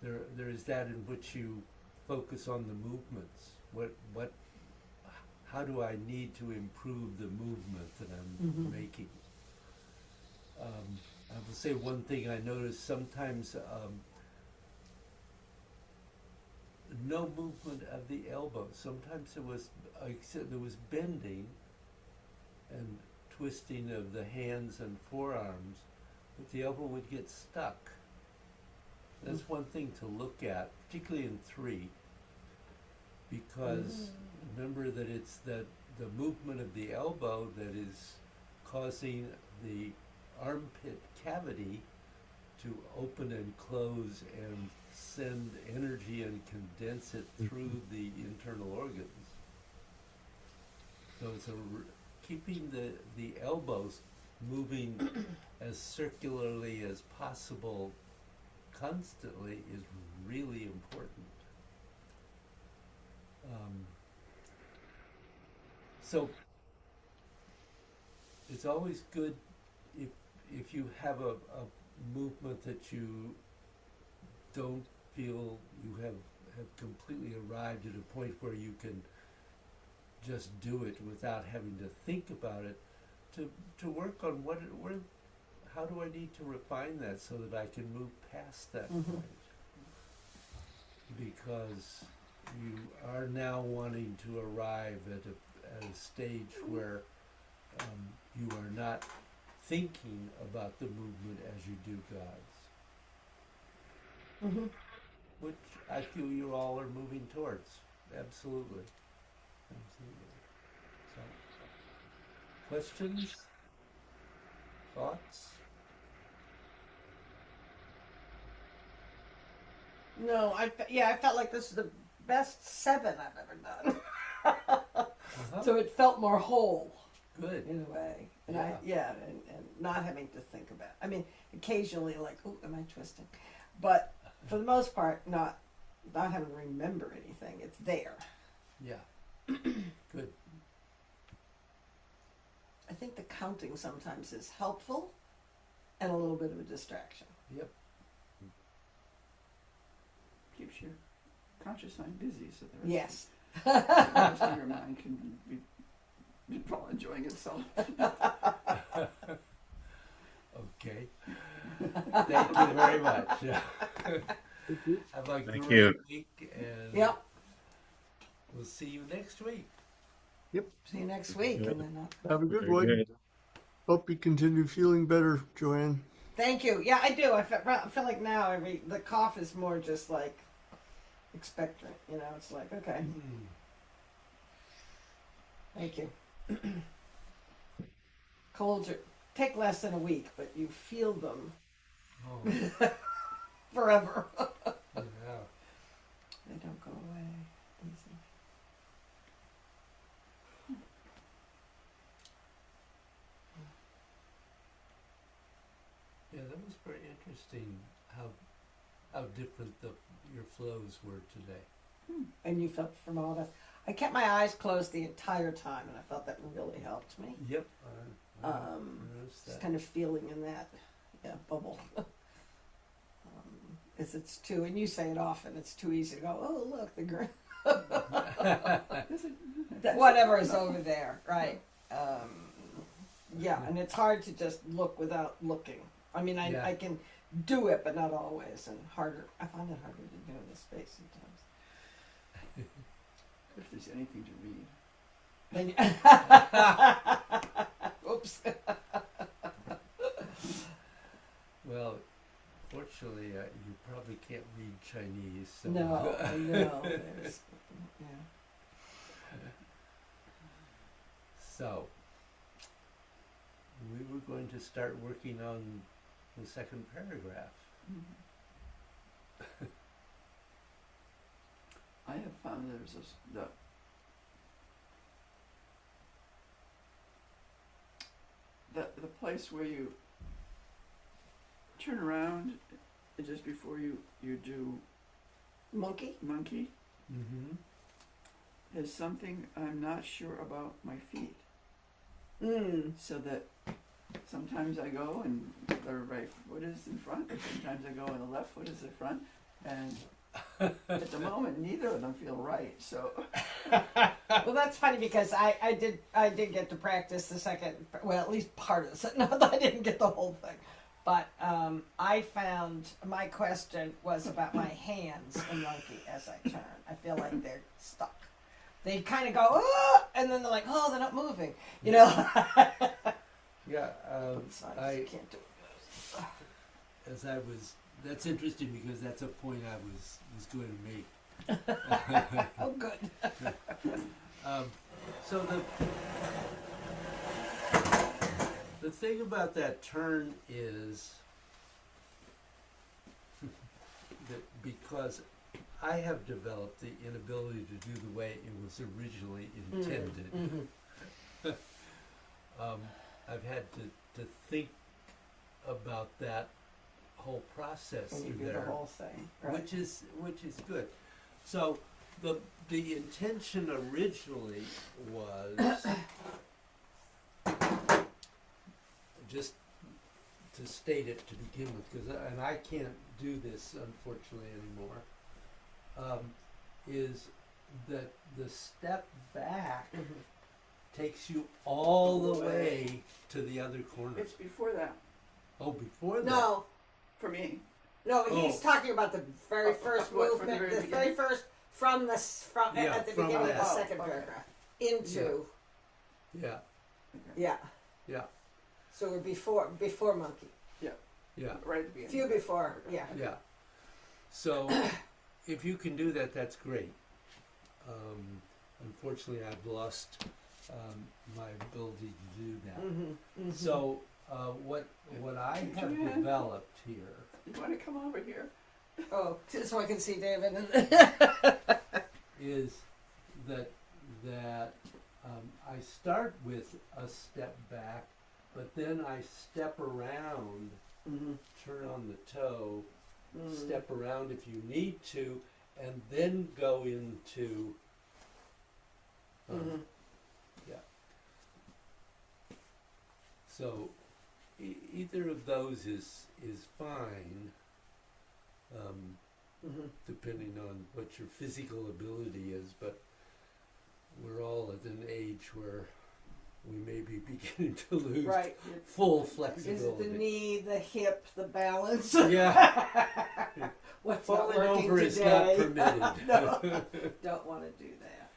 [SPEAKER 1] There is that in which you focus on the movements. How do I need to improve the movement that I'm making? I will say one thing I noticed sometimes. No movement of the elbow. Sometimes there was bending and twisting of the hands and forearms, but the elbow would get stuck. That's one thing to look at, particularly in 3, because remember that it's the movement of the elbow that is causing the armpit cavity to open and close and send energy and condense it through the internal organs. So it's keeping the elbows moving as circularly as possible constantly is really important. So it's always good if you have a movement that you don't feel you have completely arrived at a point where you can just do it without having to think about it, to work on how do I need to refine that so that I can move past that point? Because you are now wanting to arrive at a stage where you are not thinking about the movement as you do God's. Which I feel you all are moving towards. Absolutely. So, questions? Thoughts?
[SPEAKER 4] No, I felt like this is the best 7 I've ever done. So it felt more whole.
[SPEAKER 1] Good.
[SPEAKER 4] In a way. And
[SPEAKER 1] Yeah.
[SPEAKER 4] and not having to think about it. I mean, occasionally like, oh, am I twisting? But for the most part, not having to remember anything. It's there.
[SPEAKER 1] Yeah. Good.
[SPEAKER 4] I think the counting sometimes is helpful and a little bit of a distraction.
[SPEAKER 1] Yep.
[SPEAKER 5] Keeps your conscious mind busy, so the
[SPEAKER 4] Yes.
[SPEAKER 5] rest of your mind can be enjoying itself.
[SPEAKER 1] Okay. Thank you very much. Have a
[SPEAKER 2] Thank
[SPEAKER 1] great
[SPEAKER 2] you.
[SPEAKER 1] week, and
[SPEAKER 4] Yep.
[SPEAKER 1] we'll see you next week.
[SPEAKER 4] See you next week.
[SPEAKER 2] Good.
[SPEAKER 4] And then,
[SPEAKER 3] Have a good
[SPEAKER 2] Very
[SPEAKER 3] one.
[SPEAKER 2] good.
[SPEAKER 3] Hope you continue feeling better, Joanne.
[SPEAKER 4] thank you. Yeah, I do. I feel like now the cough is more just like expectorant. You know, it's like, okay, thank you. Colds take less than a week, but you feel them
[SPEAKER 1] Oh,
[SPEAKER 4] forever.
[SPEAKER 1] yeah.
[SPEAKER 4] They don't go away easy.
[SPEAKER 1] Yeah, that was very interesting how different your flows were today.
[SPEAKER 4] And you felt from all of us. I kept my eyes closed the entire time, and I felt that really helped me.
[SPEAKER 1] Yep. I noticed
[SPEAKER 4] Just
[SPEAKER 1] that.
[SPEAKER 4] kind of feeling in that, bubble. It's too, and you say it often. It's too easy to go. Oh, look, the green. Whatever is over there, right? Yeah, and it's hard to just look without looking. I mean,
[SPEAKER 1] Yeah.
[SPEAKER 4] I can do it, but not always, and harder. I find it harder to do in this space sometimes.
[SPEAKER 5] If there's anything to read.
[SPEAKER 4] Then oops.
[SPEAKER 1] Well, fortunately, you probably can't read Chinese. So.
[SPEAKER 4] No, I know. There's, yeah.
[SPEAKER 1] So, we were going to start working on the second paragraph.
[SPEAKER 5] I have found there's the place where you turn around just before you do
[SPEAKER 4] Monkey.
[SPEAKER 5] monkey.
[SPEAKER 1] Mm-hmm.
[SPEAKER 5] There's something I'm not sure about my feet. So that sometimes I go and the right foot is in front, sometimes I go and the left foot is in front, and at the moment neither of them feel right. So
[SPEAKER 4] Well, that's funny because I did get to practice the second, well, at least part of it. No, I didn't get the whole thing. But I found my question was about my hands in monkey as I turn. I feel like they're stuck. They kind of go, oh, and then they're like, oh, they're not moving. You know?
[SPEAKER 1] Yeah,
[SPEAKER 4] I can't do it.
[SPEAKER 1] that's interesting because that's a point I was going to make.
[SPEAKER 4] Oh, good.
[SPEAKER 1] So the thing about that turn is that because I have developed the inability to do the way it was originally intended, I've had to think about that whole process
[SPEAKER 4] When you
[SPEAKER 1] through
[SPEAKER 4] do the
[SPEAKER 1] there,
[SPEAKER 4] whole thing. Right.
[SPEAKER 1] which is good. So the intention originally was just to state it to begin with, and I can't do this unfortunately anymore. Is that the step back takes you all the way to the other corner?
[SPEAKER 5] it's before that
[SPEAKER 1] Oh, before that.
[SPEAKER 4] No,
[SPEAKER 5] for me.
[SPEAKER 4] no, he's
[SPEAKER 1] Oh.
[SPEAKER 4] talking about the very first
[SPEAKER 5] What, from the
[SPEAKER 4] movement,
[SPEAKER 5] very
[SPEAKER 4] the very
[SPEAKER 5] beginning?
[SPEAKER 4] first from
[SPEAKER 1] Yeah,
[SPEAKER 4] at the
[SPEAKER 1] from
[SPEAKER 4] beginning of
[SPEAKER 1] that.
[SPEAKER 4] the second
[SPEAKER 5] Okay.
[SPEAKER 4] paragraph into
[SPEAKER 1] Yeah,
[SPEAKER 4] yeah.
[SPEAKER 1] yeah,
[SPEAKER 4] So we're before monkey,
[SPEAKER 1] yeah,
[SPEAKER 5] Right at the beginning.
[SPEAKER 4] few before, yeah.
[SPEAKER 1] yeah. So if you can do that, that's great. Unfortunately, I've lost my ability to do that.
[SPEAKER 4] Mm-hmm.
[SPEAKER 1] So what I have
[SPEAKER 5] Joanne?
[SPEAKER 1] developed here
[SPEAKER 5] You want to come over here?
[SPEAKER 4] Oh, so I can see David.
[SPEAKER 1] is that I start with a step back, but then I step around, turn on the toe, step around if you need to, and then go into yeah. So either of those is fine, depending on what your physical ability is, but we're all at an age where we may be beginning to lose
[SPEAKER 4] Right.
[SPEAKER 1] full
[SPEAKER 4] Is it
[SPEAKER 1] flexibility.
[SPEAKER 4] the knee, the hip, the balance?
[SPEAKER 1] Yeah,
[SPEAKER 4] What's not
[SPEAKER 1] falling
[SPEAKER 4] working
[SPEAKER 1] over is not
[SPEAKER 4] today?
[SPEAKER 1] permitted.
[SPEAKER 4] No, don't want to do that.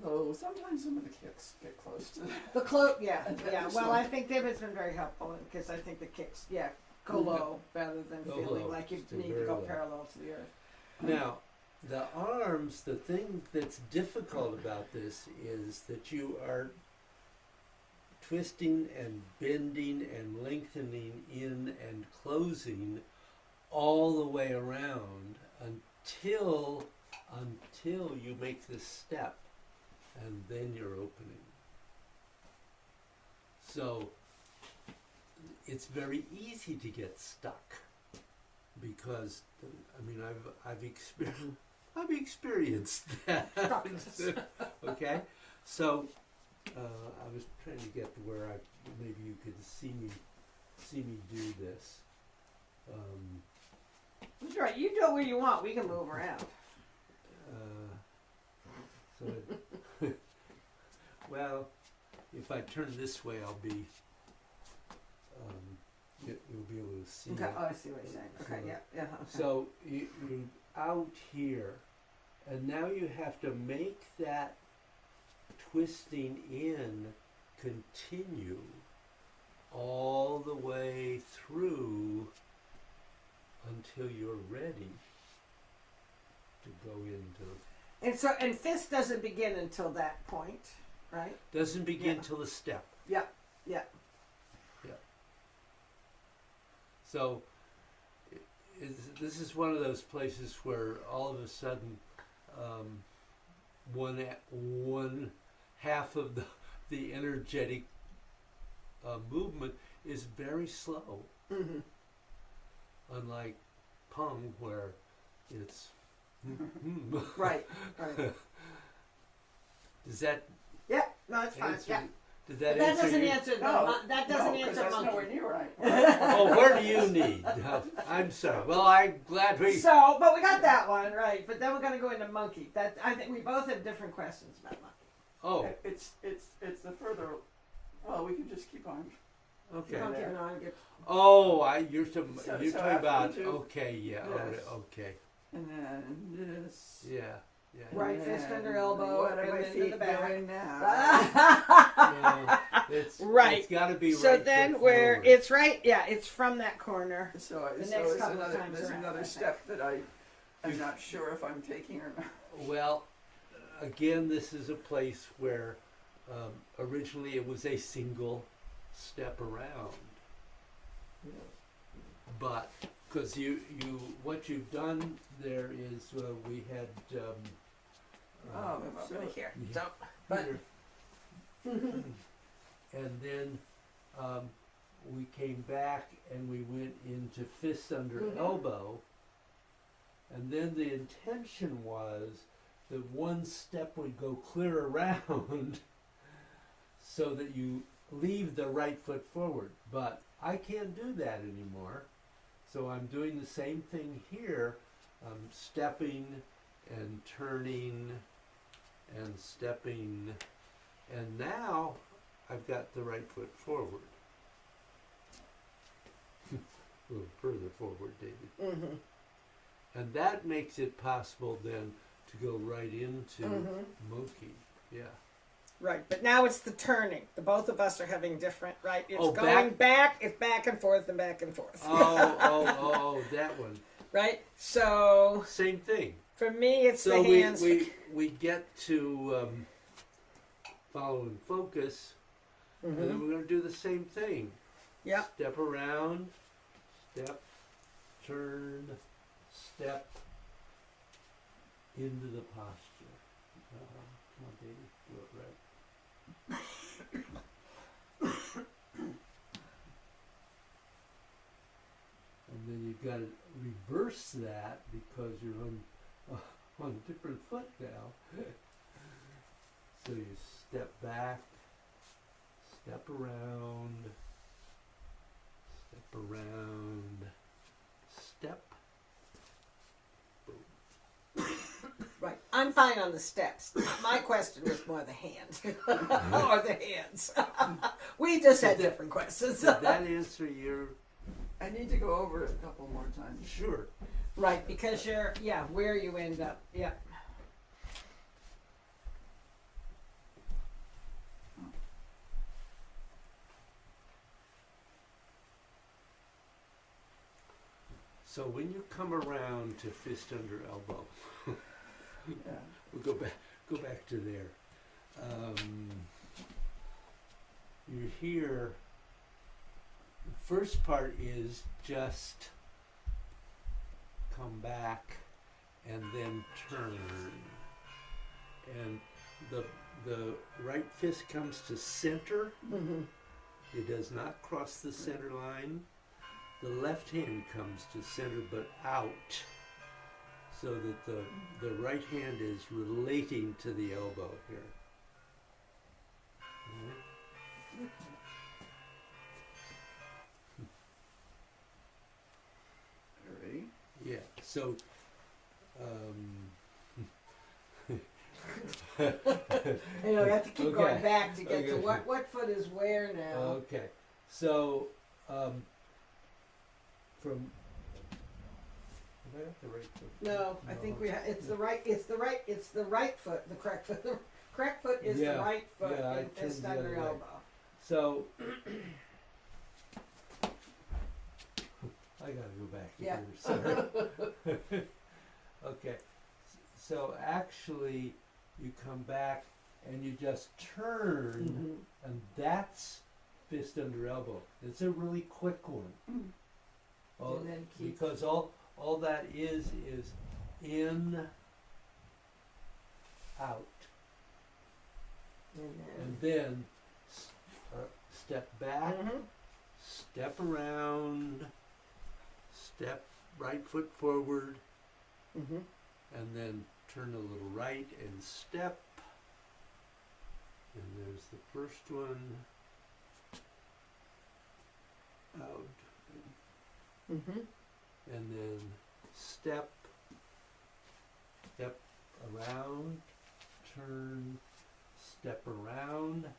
[SPEAKER 5] Although sometimes some of the kicks get close to
[SPEAKER 4] The yeah.
[SPEAKER 5] That's
[SPEAKER 4] Well,
[SPEAKER 5] not-
[SPEAKER 4] I think David's been very helpful because I think the kicks, go low rather than
[SPEAKER 1] Go
[SPEAKER 4] feeling
[SPEAKER 1] low,
[SPEAKER 4] like you
[SPEAKER 1] stay
[SPEAKER 4] need to
[SPEAKER 1] very
[SPEAKER 4] go
[SPEAKER 1] low.
[SPEAKER 4] parallel to the earth.
[SPEAKER 1] Now, the arms, the thing that's difficult about this is that you are twisting and bending and lengthening in and closing all the way around until you make this step, and then you're opening. So it's very easy to get stuck because I mean I've I've experienced that.
[SPEAKER 4] Practice.
[SPEAKER 1] Okay, so I was trying to get to where maybe you could see me do this.
[SPEAKER 4] That's right. You do it where you want. We can move around.
[SPEAKER 1] So, well, if I turn this way, I'll be. You'll be able to see.
[SPEAKER 4] Okay.
[SPEAKER 1] it.
[SPEAKER 4] Oh, I see what you're saying. Okay.
[SPEAKER 1] So-
[SPEAKER 4] Yeah. Yeah. Okay.
[SPEAKER 1] So you're out here, and now you have to make that twisting in continue all the way through until you're ready to go into.
[SPEAKER 4] And fist doesn't begin until that point, right?
[SPEAKER 1] Doesn't begin
[SPEAKER 4] Yeah.
[SPEAKER 1] till the step.
[SPEAKER 4] Yeah. Yeah.
[SPEAKER 1] So this is one of those places where all of a sudden one half of the energetic movement is very slow,
[SPEAKER 4] Mm-hmm.
[SPEAKER 1] unlike Pung where it's
[SPEAKER 4] Right. Right.
[SPEAKER 1] Does that
[SPEAKER 4] Yeah. No, it's fine.
[SPEAKER 1] answer?
[SPEAKER 4] Yeah.
[SPEAKER 1] Did
[SPEAKER 4] But
[SPEAKER 1] that
[SPEAKER 4] that
[SPEAKER 1] answer
[SPEAKER 4] doesn't
[SPEAKER 1] your-
[SPEAKER 4] answer the.
[SPEAKER 5] No,
[SPEAKER 4] That doesn't
[SPEAKER 5] no, 'cause
[SPEAKER 4] answer
[SPEAKER 5] that's
[SPEAKER 4] monkey.
[SPEAKER 5] nowhere near right.
[SPEAKER 1] Oh, where do you need? I'm sorry. Well, I'm glad we.
[SPEAKER 4] So, but we got that one right. But then we're going to go into monkey. That I think we both have different questions about monkey.
[SPEAKER 1] Oh,
[SPEAKER 5] It's the further. Well, we can just keep on.
[SPEAKER 1] okay.
[SPEAKER 4] Monkey and I get.
[SPEAKER 1] Oh, you're
[SPEAKER 5] So
[SPEAKER 1] talking
[SPEAKER 5] after
[SPEAKER 1] about.
[SPEAKER 5] we do
[SPEAKER 1] Okay, yeah.
[SPEAKER 5] this.
[SPEAKER 1] Okay.
[SPEAKER 5] And then this.
[SPEAKER 1] Yeah. Yeah.
[SPEAKER 4] Right,
[SPEAKER 5] and
[SPEAKER 4] fist
[SPEAKER 5] then
[SPEAKER 4] under elbow,
[SPEAKER 5] What are
[SPEAKER 4] and
[SPEAKER 5] my
[SPEAKER 4] then to
[SPEAKER 5] feet
[SPEAKER 4] the back.
[SPEAKER 5] doing now?
[SPEAKER 1] No,
[SPEAKER 4] Right.
[SPEAKER 1] It's got to be
[SPEAKER 4] So
[SPEAKER 1] right
[SPEAKER 4] then
[SPEAKER 1] foot
[SPEAKER 4] where
[SPEAKER 1] forward.
[SPEAKER 4] it's right, yeah, it's from that corner.
[SPEAKER 5] So
[SPEAKER 4] The
[SPEAKER 5] so
[SPEAKER 4] next
[SPEAKER 5] it's
[SPEAKER 4] couple of
[SPEAKER 5] another,
[SPEAKER 4] times
[SPEAKER 5] there's
[SPEAKER 4] around, I
[SPEAKER 5] another
[SPEAKER 4] think.
[SPEAKER 5] step that I'm not sure if I'm taking or not.
[SPEAKER 1] Well, again, this is a place where originally it was a single step around, but because what you've done there is we had
[SPEAKER 5] Oh, so
[SPEAKER 4] here.
[SPEAKER 1] yeah.
[SPEAKER 4] So, but
[SPEAKER 1] here. And then we came back and we went into fist under
[SPEAKER 4] Mhm.
[SPEAKER 1] elbow, and then the intention was that one step would go clear around so that you leave the right foot forward. But I can't do that anymore, so I'm doing the same thing here. I'm stepping and turning and stepping, and now I've got the right foot forward. A little further forward, David.
[SPEAKER 4] mhm,
[SPEAKER 1] And that makes it possible then to go right into
[SPEAKER 4] Mhm.
[SPEAKER 1] monkey. Yeah.
[SPEAKER 4] right. But now it's the turning. The both of us are having different. Right. It's
[SPEAKER 1] Oh,
[SPEAKER 4] going back. It's back and forth and back and forth.
[SPEAKER 1] Oh, that one.
[SPEAKER 4] Right. So
[SPEAKER 1] Same thing.
[SPEAKER 4] for me, it's
[SPEAKER 1] So
[SPEAKER 4] the
[SPEAKER 1] we,
[SPEAKER 4] hands.
[SPEAKER 1] we get to follow and focus, and then
[SPEAKER 4] Mhm.
[SPEAKER 1] we're going to do the same thing.
[SPEAKER 4] Yep.
[SPEAKER 1] Step around, step, turn, step into the posture. Come on, baby, do it right. And then you've got to reverse that because you're on a different foot now. So you step back, step around, step.
[SPEAKER 4] Right. I'm fine on the steps. My question was more the hands. Or the hands. We just had different questions.
[SPEAKER 1] Did that answer your?
[SPEAKER 5] I need to go over it a couple more times.
[SPEAKER 1] Sure.
[SPEAKER 4] Right, because you're, yeah, where you end up. Yeah.
[SPEAKER 1] So when you come around to fist under elbow,
[SPEAKER 5] Yeah.
[SPEAKER 1] we'll go back to there. You're here. The first part is just come back and then turn. And the right fist comes to center.
[SPEAKER 4] Mm-hmm.
[SPEAKER 1] It does not cross the center line. The left hand comes to center but out. so that the right hand is relating to the elbow here. Alright.
[SPEAKER 5] Alrighty.
[SPEAKER 1] Yeah, so,
[SPEAKER 4] You know, you have to keep going
[SPEAKER 1] Okay.
[SPEAKER 4] back to get to
[SPEAKER 1] Okay.
[SPEAKER 4] what foot is where now.
[SPEAKER 1] okay, so, from, have I got the right foot?
[SPEAKER 4] No, I think it's the right foot, the correct foot. The correct foot is
[SPEAKER 1] Yeah,
[SPEAKER 4] the right foot
[SPEAKER 1] yeah, I
[SPEAKER 4] and fist
[SPEAKER 1] turned the
[SPEAKER 4] under
[SPEAKER 1] other way.
[SPEAKER 4] elbow.
[SPEAKER 1] So, I gotta go back
[SPEAKER 4] Yeah.
[SPEAKER 1] here, sorry. Okay, so actually, you come back and you just turn,
[SPEAKER 4] Mhm.
[SPEAKER 1] and that's fist under elbow. It's a really quick one.
[SPEAKER 5] Mm.
[SPEAKER 1] All-
[SPEAKER 4] And then keep-
[SPEAKER 1] because all that is in, out, and then step back,
[SPEAKER 4] Mhm.
[SPEAKER 1] step around, step right foot forward,
[SPEAKER 4] Mhm.
[SPEAKER 1] and then turn a little right and step. And there's the first one. Out.
[SPEAKER 4] Mhm.
[SPEAKER 1] And then step around, turn, step around.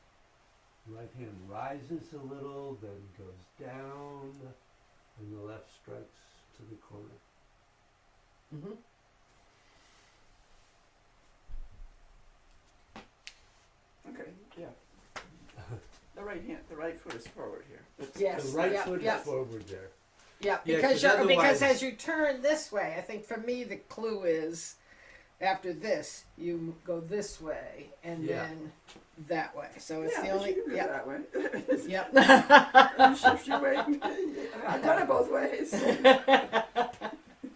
[SPEAKER 1] Right hand rises a little, then goes down, and the left strikes to the corner.
[SPEAKER 4] Mhm.
[SPEAKER 5] Okay, yeah. The right foot is forward here. It's-
[SPEAKER 4] Yes.
[SPEAKER 1] The right
[SPEAKER 4] yeah,
[SPEAKER 1] foot
[SPEAKER 4] yeah.
[SPEAKER 1] is forward there.
[SPEAKER 4] Yeah,
[SPEAKER 1] Yeah,
[SPEAKER 4] because
[SPEAKER 1] 'cause
[SPEAKER 4] you're, because
[SPEAKER 1] otherwise-
[SPEAKER 4] as you turn this way, I think for me the clue is after this you go this way and
[SPEAKER 1] Yeah.
[SPEAKER 4] then that way. So it's
[SPEAKER 5] Yeah,
[SPEAKER 4] the
[SPEAKER 5] but
[SPEAKER 4] only
[SPEAKER 5] you can do it
[SPEAKER 4] yeah.
[SPEAKER 5] that way.
[SPEAKER 4] Yep.
[SPEAKER 5] Shift your weight. I've done it both ways.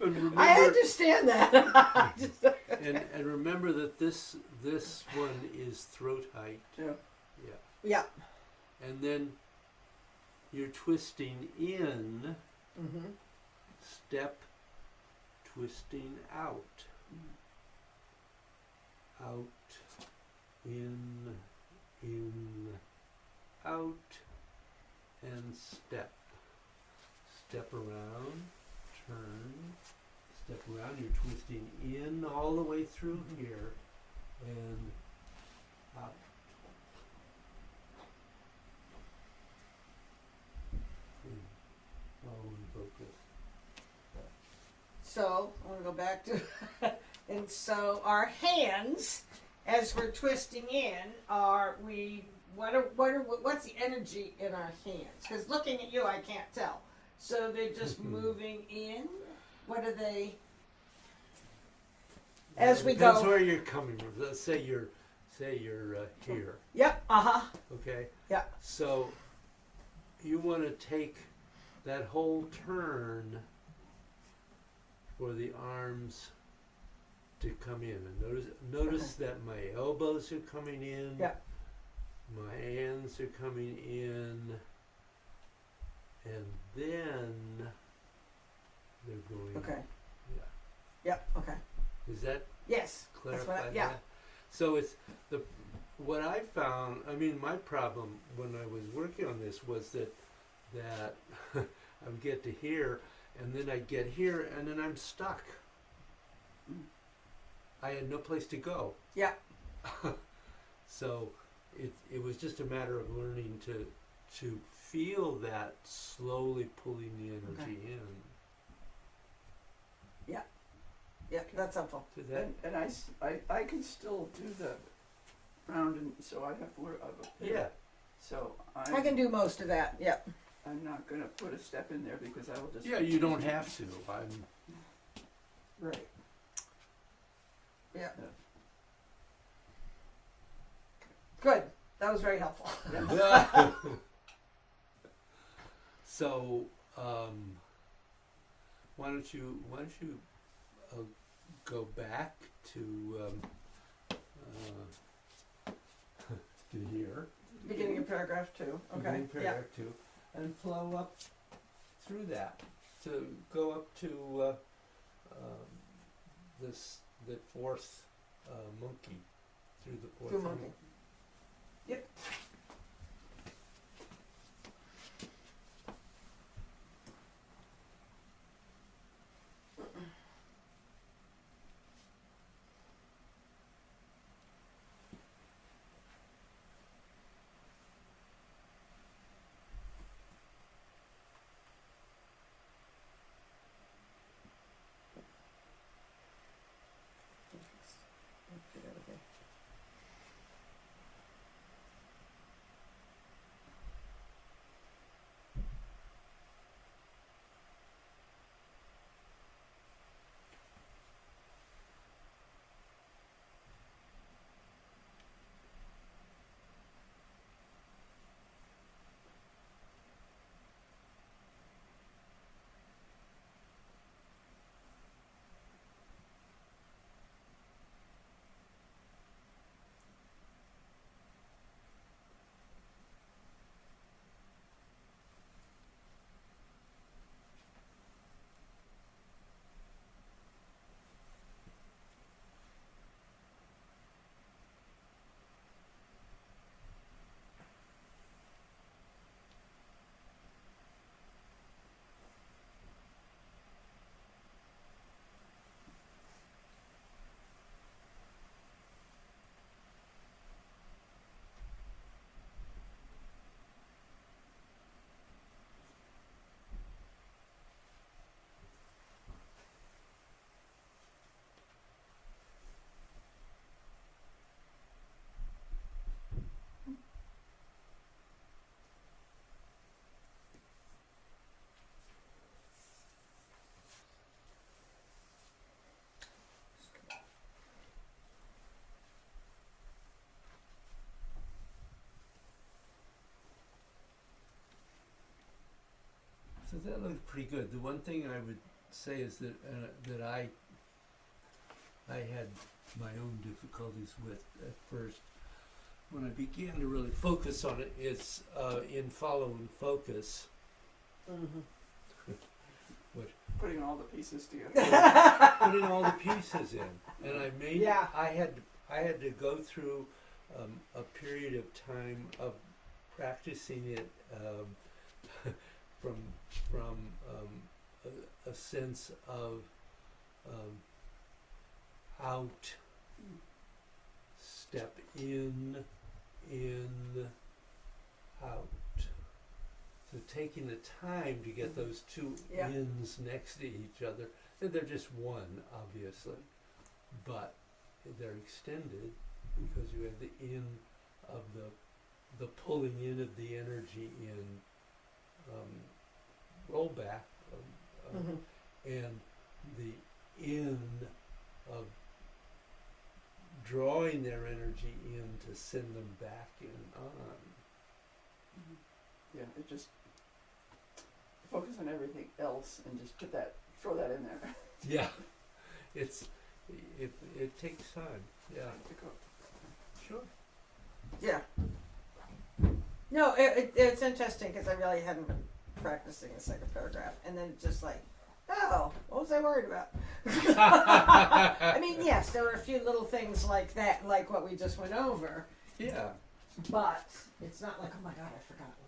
[SPEAKER 1] And remember,
[SPEAKER 4] I understand that. I just-
[SPEAKER 1] and remember that this one is throat height.
[SPEAKER 5] Yeah.
[SPEAKER 1] Yeah.
[SPEAKER 4] yeah.
[SPEAKER 1] And then you're twisting in,
[SPEAKER 4] Mm-hmm.
[SPEAKER 1] step, twisting out. Out, in, out, and step. Step around, turn, step around. You're twisting in all the way through here, and out. Focus.
[SPEAKER 4] So I want to go back to, and so our hands, as we're twisting in, what's the energy in our hands? Because looking at you, I can't tell. So they're just moving in. What are they? As we
[SPEAKER 1] Depends
[SPEAKER 4] go.
[SPEAKER 1] where you're coming from. Let's say you're here.
[SPEAKER 4] Yep.
[SPEAKER 1] Okay.
[SPEAKER 4] Yeah.
[SPEAKER 1] So you want to take that whole turn for the arms to come in, and notice that my elbows are coming in.
[SPEAKER 4] Yeah.
[SPEAKER 1] My hands are coming in, and then they're going.
[SPEAKER 4] Okay.
[SPEAKER 1] Yeah.
[SPEAKER 4] Yep. Okay.
[SPEAKER 1] Is that
[SPEAKER 4] Yes.
[SPEAKER 1] clarify
[SPEAKER 4] That's what yeah.
[SPEAKER 1] that? So it's what I found. I mean, my problem when I was working on this was that I would get to here, and then I get here, and then I'm stuck. I had no place to go.
[SPEAKER 4] Yeah.
[SPEAKER 1] So it was just a matter of learning to feel that slowly pulling the energy in.
[SPEAKER 4] Yeah. That's helpful.
[SPEAKER 1] So that
[SPEAKER 5] And I can still do the round, and so I have more of a pivot.
[SPEAKER 1] yeah.
[SPEAKER 5] So
[SPEAKER 4] I can do most of that. Yep.
[SPEAKER 5] I'm not going to put a step in there because I will just.
[SPEAKER 1] Yeah, you don't have to. I'm
[SPEAKER 4] Right. Yeah. Good. That was very helpful.
[SPEAKER 1] So, why don't you go back to to here,
[SPEAKER 4] Beginning of paragraph 2. Okay.
[SPEAKER 1] beginning
[SPEAKER 4] Yeah.
[SPEAKER 1] paragraph 2, and flow up through that to go up to the fourth monkey through the fourth
[SPEAKER 4] Through monkey. Yep.
[SPEAKER 1] So that looked pretty good. The one thing I would say is that that I had my own difficulties with at first when I began to really focus on it is in follow and focus.
[SPEAKER 4] Mm-hmm.
[SPEAKER 5] Putting all the pieces together.
[SPEAKER 1] Putting all the pieces in, and I made.
[SPEAKER 4] Yeah.
[SPEAKER 1] I had to go through a period of time of practicing it from a sense of out, step in, out. So taking the time to get those two
[SPEAKER 4] Yeah.
[SPEAKER 1] ins next to each other. They're just one, obviously, but they're extended because you have the in of the pulling in of the energy in rollback,
[SPEAKER 4] Mm-hmm.
[SPEAKER 1] and the in of drawing their energy in to send them back in on.
[SPEAKER 5] Yeah, it just focus on everything else and just throw that in there.
[SPEAKER 1] Yeah, it takes time. Yeah,
[SPEAKER 5] To go.
[SPEAKER 1] sure.
[SPEAKER 4] Yeah. No, it's interesting because I really hadn't been practicing a second paragraph, and then just like, oh, what was I worried about? I mean, yes, there were a few little things like that, like what we just went over,
[SPEAKER 1] Yeah.
[SPEAKER 4] but it's not like, oh my god, I forgot one.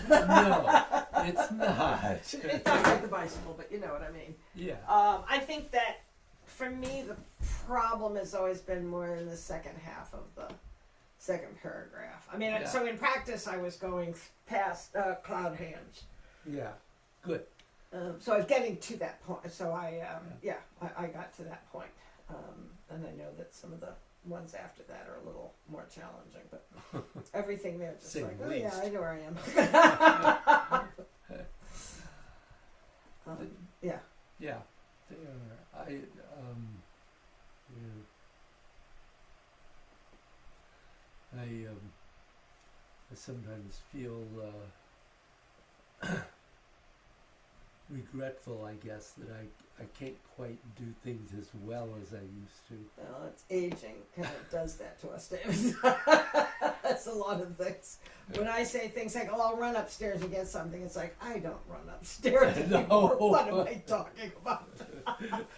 [SPEAKER 1] No, it's not.
[SPEAKER 4] It's not like the bicycle, but you know what I mean.
[SPEAKER 1] Yeah.
[SPEAKER 4] I think that for me, the problem has always been more in the second half of the second paragraph. I mean,
[SPEAKER 1] Yeah.
[SPEAKER 4] so in practice, I was going past cloud hands.
[SPEAKER 1] Yeah. Good.
[SPEAKER 4] So I was getting to that point. So I got to that point. And I know that some of the ones after that are a little more challenging, but everything there just
[SPEAKER 1] Say
[SPEAKER 4] like,
[SPEAKER 1] the
[SPEAKER 4] oh yeah,
[SPEAKER 1] least.
[SPEAKER 4] I know where I am. Yeah.
[SPEAKER 1] Yeah. I sometimes feel regretful, I guess, that I can't quite do things as well as I used to.
[SPEAKER 4] Well, it's aging kind of does that to us, David. That's a lot of things. When I say things like, "Oh, I'll run upstairs and get something," it's like I don't run upstairs
[SPEAKER 1] No.
[SPEAKER 4] anymore. What am I talking about?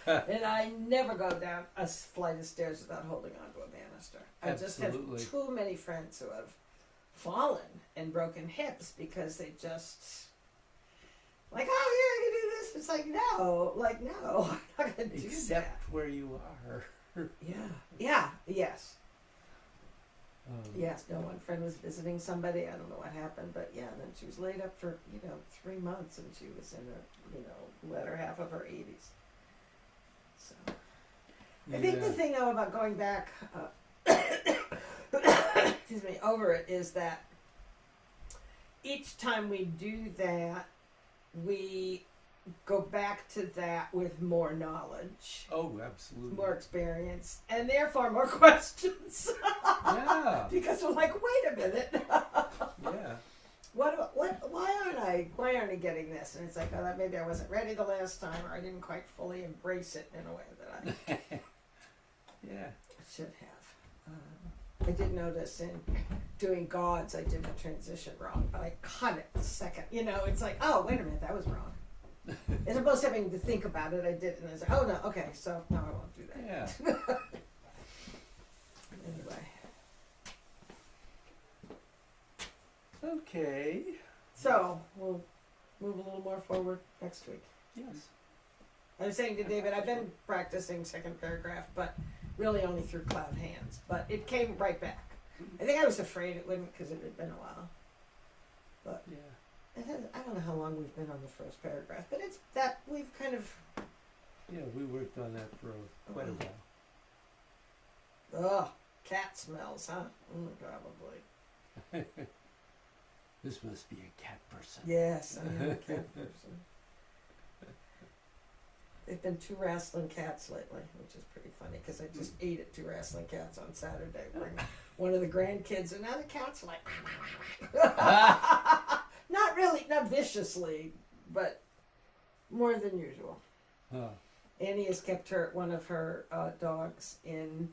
[SPEAKER 4] And I never go down a flight of stairs without holding onto a banister. I just
[SPEAKER 1] Absolutely.
[SPEAKER 4] have too many friends who have fallen and broken hips because they just like, oh yeah, I can do this. It's like no, I'm not gonna do
[SPEAKER 1] Except where you are.
[SPEAKER 4] that. Yeah, yes.
[SPEAKER 1] Um,
[SPEAKER 4] Yes, no, one friend was visiting somebody, I don't know what happened, but yeah, and then she was laid up for, 3 months and she was in her, latter half of her 80s. So, I think the
[SPEAKER 1] yeah.
[SPEAKER 4] thing though about going back, excuse me, over it is that each time we do that, we go back to that with more knowledge,
[SPEAKER 1] Oh, absolutely.
[SPEAKER 4] more experience, and therefore more questions.
[SPEAKER 1] Yeah.
[SPEAKER 4] Because we're like, wait a minute,
[SPEAKER 1] Yeah.
[SPEAKER 4] why aren't I getting this? And it's like, oh, that maybe I wasn't ready the last time, or I didn't quite fully embrace it in a way that I
[SPEAKER 1] Yeah.
[SPEAKER 4] should have. I did notice in doing gods, I did the transition wrong, but I cut it the second. It's like, oh, wait a minute, that was wrong. As opposed to having to think about it, I did it, and I was like, oh no, okay, so no, I won't do that.
[SPEAKER 1] Yeah.
[SPEAKER 4] Anyway,
[SPEAKER 1] Okay.
[SPEAKER 4] so we'll move a little more forward next week.
[SPEAKER 1] Yes.
[SPEAKER 4] I was saying to David, I've been practicing second paragraph, but really only through cloud hands. But it came right back. I think I was afraid it wouldn't because it had been a while. But
[SPEAKER 1] Yeah.
[SPEAKER 4] I don't know how long we've been on the first paragraph, but it's that we've kind of,
[SPEAKER 1] Yeah, we worked on that for quite a while.
[SPEAKER 4] cat smells, huh? Probably.
[SPEAKER 1] This must be a cat person.
[SPEAKER 4] Yes, I am a cat person. There've been 2 wrestling cats lately, which is pretty funny because I just ate at 2 wrestling cats on Saturday. Bring one of the grandkids, and now the cat's like, not viciously, but more than usual.
[SPEAKER 1] Huh.
[SPEAKER 4] Annie has kept one of her dogs in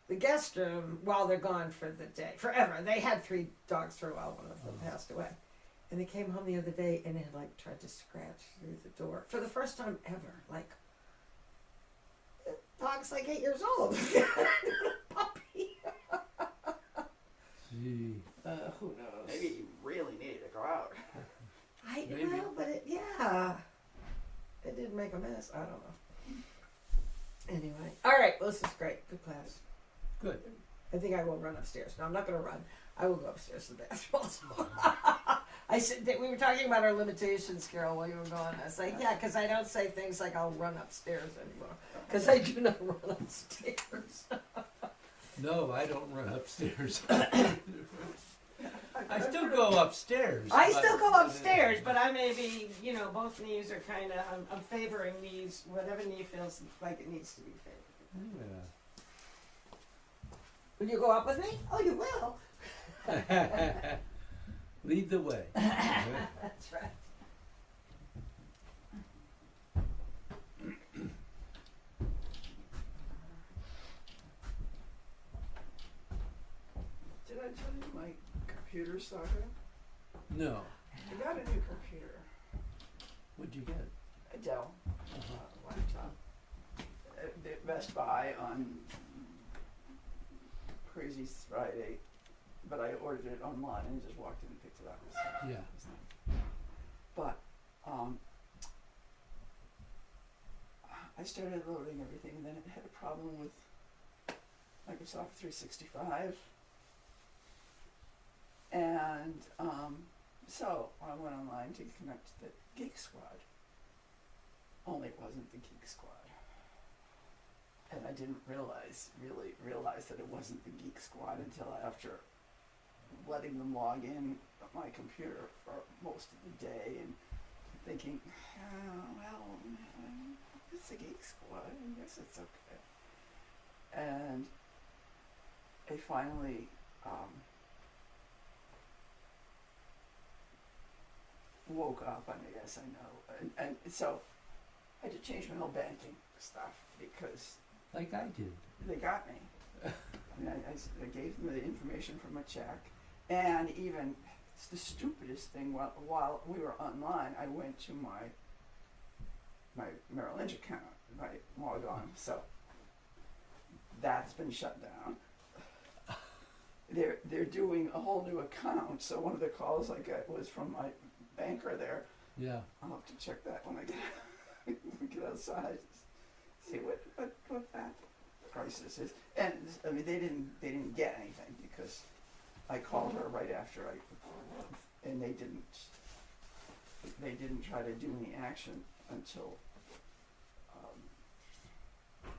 [SPEAKER 4] the guest room while they're gone for the day, forever. They had 3 dogs for a while. One of them passed away, and they came home the other day and had tried to scratch through the door for the first time ever. The dog's 8 years old, puppy.
[SPEAKER 1] Gee.
[SPEAKER 4] Who knows?
[SPEAKER 5] Maybe you really needed to go out.
[SPEAKER 1] Maybe.
[SPEAKER 4] But it didn't make a mess. I don't know. Anyway, all right. Well, this is great. Good class.
[SPEAKER 1] Good.
[SPEAKER 4] I think I will run upstairs. No, I'm not going to run. I will go upstairs to the bathroom also. I said we were talking about our limitations, Carol, while you were gone. I was like, yeah, because I don't say things like I'll run upstairs anymore, because I do not run upstairs.
[SPEAKER 1] No, I don't run upstairs. I still go upstairs.
[SPEAKER 4] I still go upstairs, but I may be, both knees are kind of, I'm favoring knees, whatever knee feels like it needs to be favored.
[SPEAKER 1] Yeah.
[SPEAKER 4] Will you go up with me? Oh, you will.
[SPEAKER 1] Lead the way.
[SPEAKER 4] That's right.
[SPEAKER 5] Did I tell you my computer saga?
[SPEAKER 1] No.
[SPEAKER 5] I got a new computer,
[SPEAKER 1] What'd you get?
[SPEAKER 5] a Dell laptop, at Best Buy on Crazy Friday, but I ordered it online and just walked in and picked it up.
[SPEAKER 1] Yeah.
[SPEAKER 5] But I started loading everything, and then it had a problem with Microsoft 365, and so I went online to connect to the Geek Squad. Only it wasn't the Geek Squad. And I didn't really realize that it wasn't the Geek Squad until after letting them log in on my computer for most of the day and thinking, it's the Geek Squad, I guess it's okay. And I finally woke up, yes, I know. And so I had to change my whole banking stuff because
[SPEAKER 1] Like I did.
[SPEAKER 5] they got me. And I gave them the information from a check, and even it's the stupidest thing. While we were online, I went to my Merrill Lynch account, my log on, so that's been shut down. They're doing a whole new account, so one of the calls I got was from my banker there.
[SPEAKER 6] Yeah.
[SPEAKER 5] I'll have to check that when I get outside. See what that crisis is. And I mean they didn't get anything because I called her right after and they didn't try to do any action until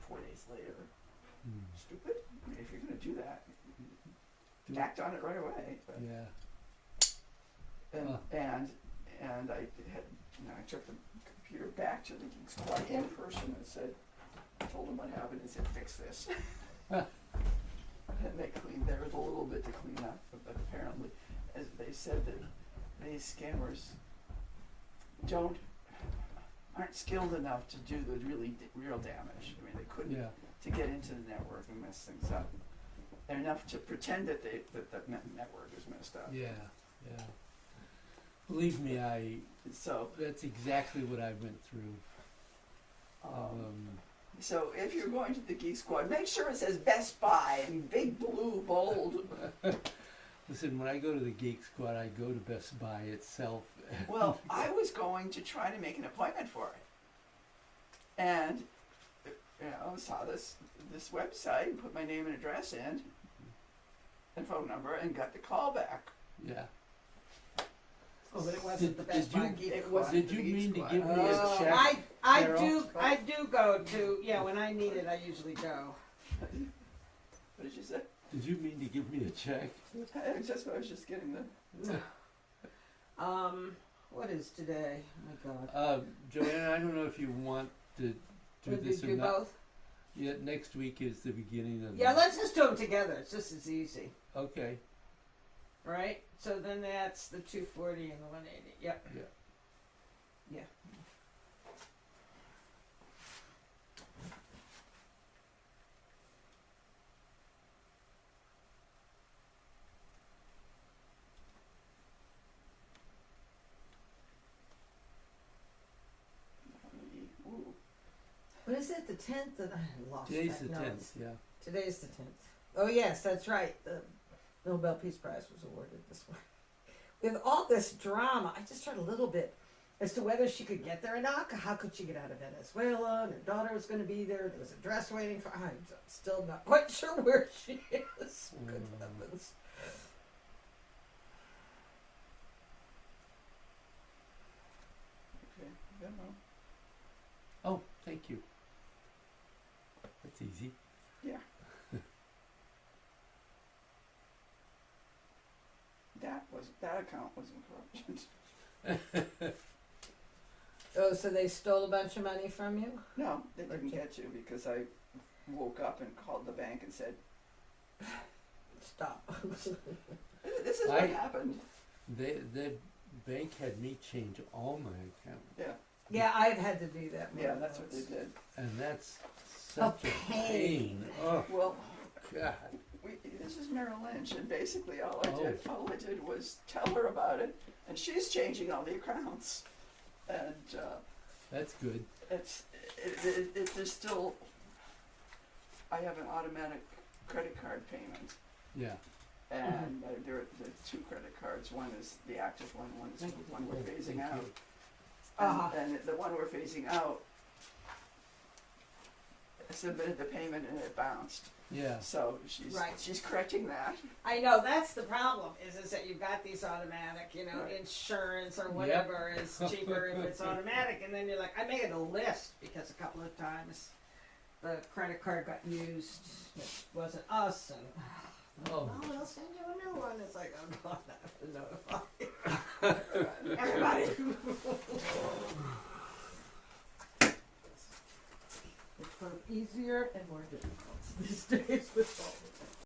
[SPEAKER 5] 4 days later. Stupid. I mean, if you're gonna do that, act on it right away. But,
[SPEAKER 6] Yeah.
[SPEAKER 5] and I had, I took the computer back to the Geek Squad in person and said, told them what happened and said, fix this. And they cleaned, there was a little bit to clean up, but apparently, as they said that these scammers aren't skilled enough to do the real damage. I mean, they couldn't,
[SPEAKER 6] Yeah.
[SPEAKER 5] to get into the network and mess things up. They're enough to pretend that the network is messed up.
[SPEAKER 6] Yeah. Yeah. Believe me,
[SPEAKER 5] So,
[SPEAKER 6] that's exactly what I went through.
[SPEAKER 5] so if you're going to the Geek Squad, make sure it says Best Buy in big blue bold.
[SPEAKER 6] Listen, when I go to the Geek Squad, I go to Best Buy itself.
[SPEAKER 5] Well, I was going to try to make an appointment for it, and saw this website, put my name and address in, and phone number, and got the call back.
[SPEAKER 6] Yeah.
[SPEAKER 4] Oh, but it wasn't the
[SPEAKER 6] Did
[SPEAKER 4] Best
[SPEAKER 6] you-
[SPEAKER 4] Buy Geek
[SPEAKER 5] It
[SPEAKER 4] Squad.
[SPEAKER 5] wasn't
[SPEAKER 6] Did you
[SPEAKER 5] the Geek
[SPEAKER 6] mean to
[SPEAKER 5] Squad.
[SPEAKER 6] give me a
[SPEAKER 4] Oh,
[SPEAKER 6] check?
[SPEAKER 4] I
[SPEAKER 6] Carol?
[SPEAKER 4] do go to, when I need it, I usually go.
[SPEAKER 5] What did you say?
[SPEAKER 6] Did you mean to give me a check?
[SPEAKER 5] I was just getting the.
[SPEAKER 4] What is today? Oh my God.
[SPEAKER 6] Joanna, I don't know if you want to do
[SPEAKER 4] Would
[SPEAKER 6] this
[SPEAKER 4] you
[SPEAKER 6] or
[SPEAKER 4] do
[SPEAKER 6] not.
[SPEAKER 4] both?
[SPEAKER 6] Yeah, next week is the beginning of.
[SPEAKER 4] Yeah, let's just do them together. It's just as easy,
[SPEAKER 6] Okay.
[SPEAKER 4] right? So then that's the 240 and the 180. Yep.
[SPEAKER 6] Yeah.
[SPEAKER 4] Yeah.
[SPEAKER 5] Ooh.
[SPEAKER 4] What is it? The 10th? I lost
[SPEAKER 6] Today's
[SPEAKER 4] track.
[SPEAKER 6] the
[SPEAKER 4] No,
[SPEAKER 6] 10th.
[SPEAKER 4] it's-
[SPEAKER 6] Yeah.
[SPEAKER 4] Today's the 10th. Oh yes, that's right. The Nobel Peace Prize was awarded this morning. With all this drama, I just heard a little bit as to whether she could get there or not. How could she get out of Venezuela? And her daughter was going to be there. There was a dress waiting for her. I'm still not quite sure where she is. Good heavens.
[SPEAKER 5] Okay. Yeah, no.
[SPEAKER 6] Oh, thank you. That's easy.
[SPEAKER 5] Yeah. That account was in corruption.
[SPEAKER 4] Oh, so they stole a bunch of money from you?
[SPEAKER 5] No, they didn't
[SPEAKER 4] Okay.
[SPEAKER 5] get to because I woke up and called the bank and said,
[SPEAKER 4] Stop.
[SPEAKER 5] "This is what happened."
[SPEAKER 6] The bank had me change all my accounts,
[SPEAKER 5] Yeah,
[SPEAKER 4] Yeah, I've had to do that. more
[SPEAKER 5] yeah,
[SPEAKER 4] than
[SPEAKER 5] that's what they
[SPEAKER 4] once.
[SPEAKER 5] did.
[SPEAKER 6] and that's such a pain. Oh
[SPEAKER 5] Well,
[SPEAKER 6] God.
[SPEAKER 5] this is Merrill Lynch, and basically all I
[SPEAKER 6] Oh.
[SPEAKER 5] did was tell her about it, and she's changing all the accounts, and
[SPEAKER 6] That's good.
[SPEAKER 5] there's still. I have an automatic credit card payment,
[SPEAKER 6] Yeah.
[SPEAKER 5] and there are two credit cards. One is the active one. One is the one we're phasing
[SPEAKER 6] Thank
[SPEAKER 5] out.
[SPEAKER 6] you.
[SPEAKER 5] And the one we're phasing out, I submitted the payment and it bounced.
[SPEAKER 6] Yeah.
[SPEAKER 5] So
[SPEAKER 4] Right.
[SPEAKER 5] she's correcting that.
[SPEAKER 4] I know that's the problem. Is that you've got these automatic,
[SPEAKER 5] Right.
[SPEAKER 4] insurance or whatever is cheaper if it's automatic, and then you're like, I made a list because a couple of times the credit card got used, which wasn't us, and
[SPEAKER 6] Oh.
[SPEAKER 4] we'll send you a new one. It's like, oh God, I have to notify everybody. It's both easier and more difficult these days with all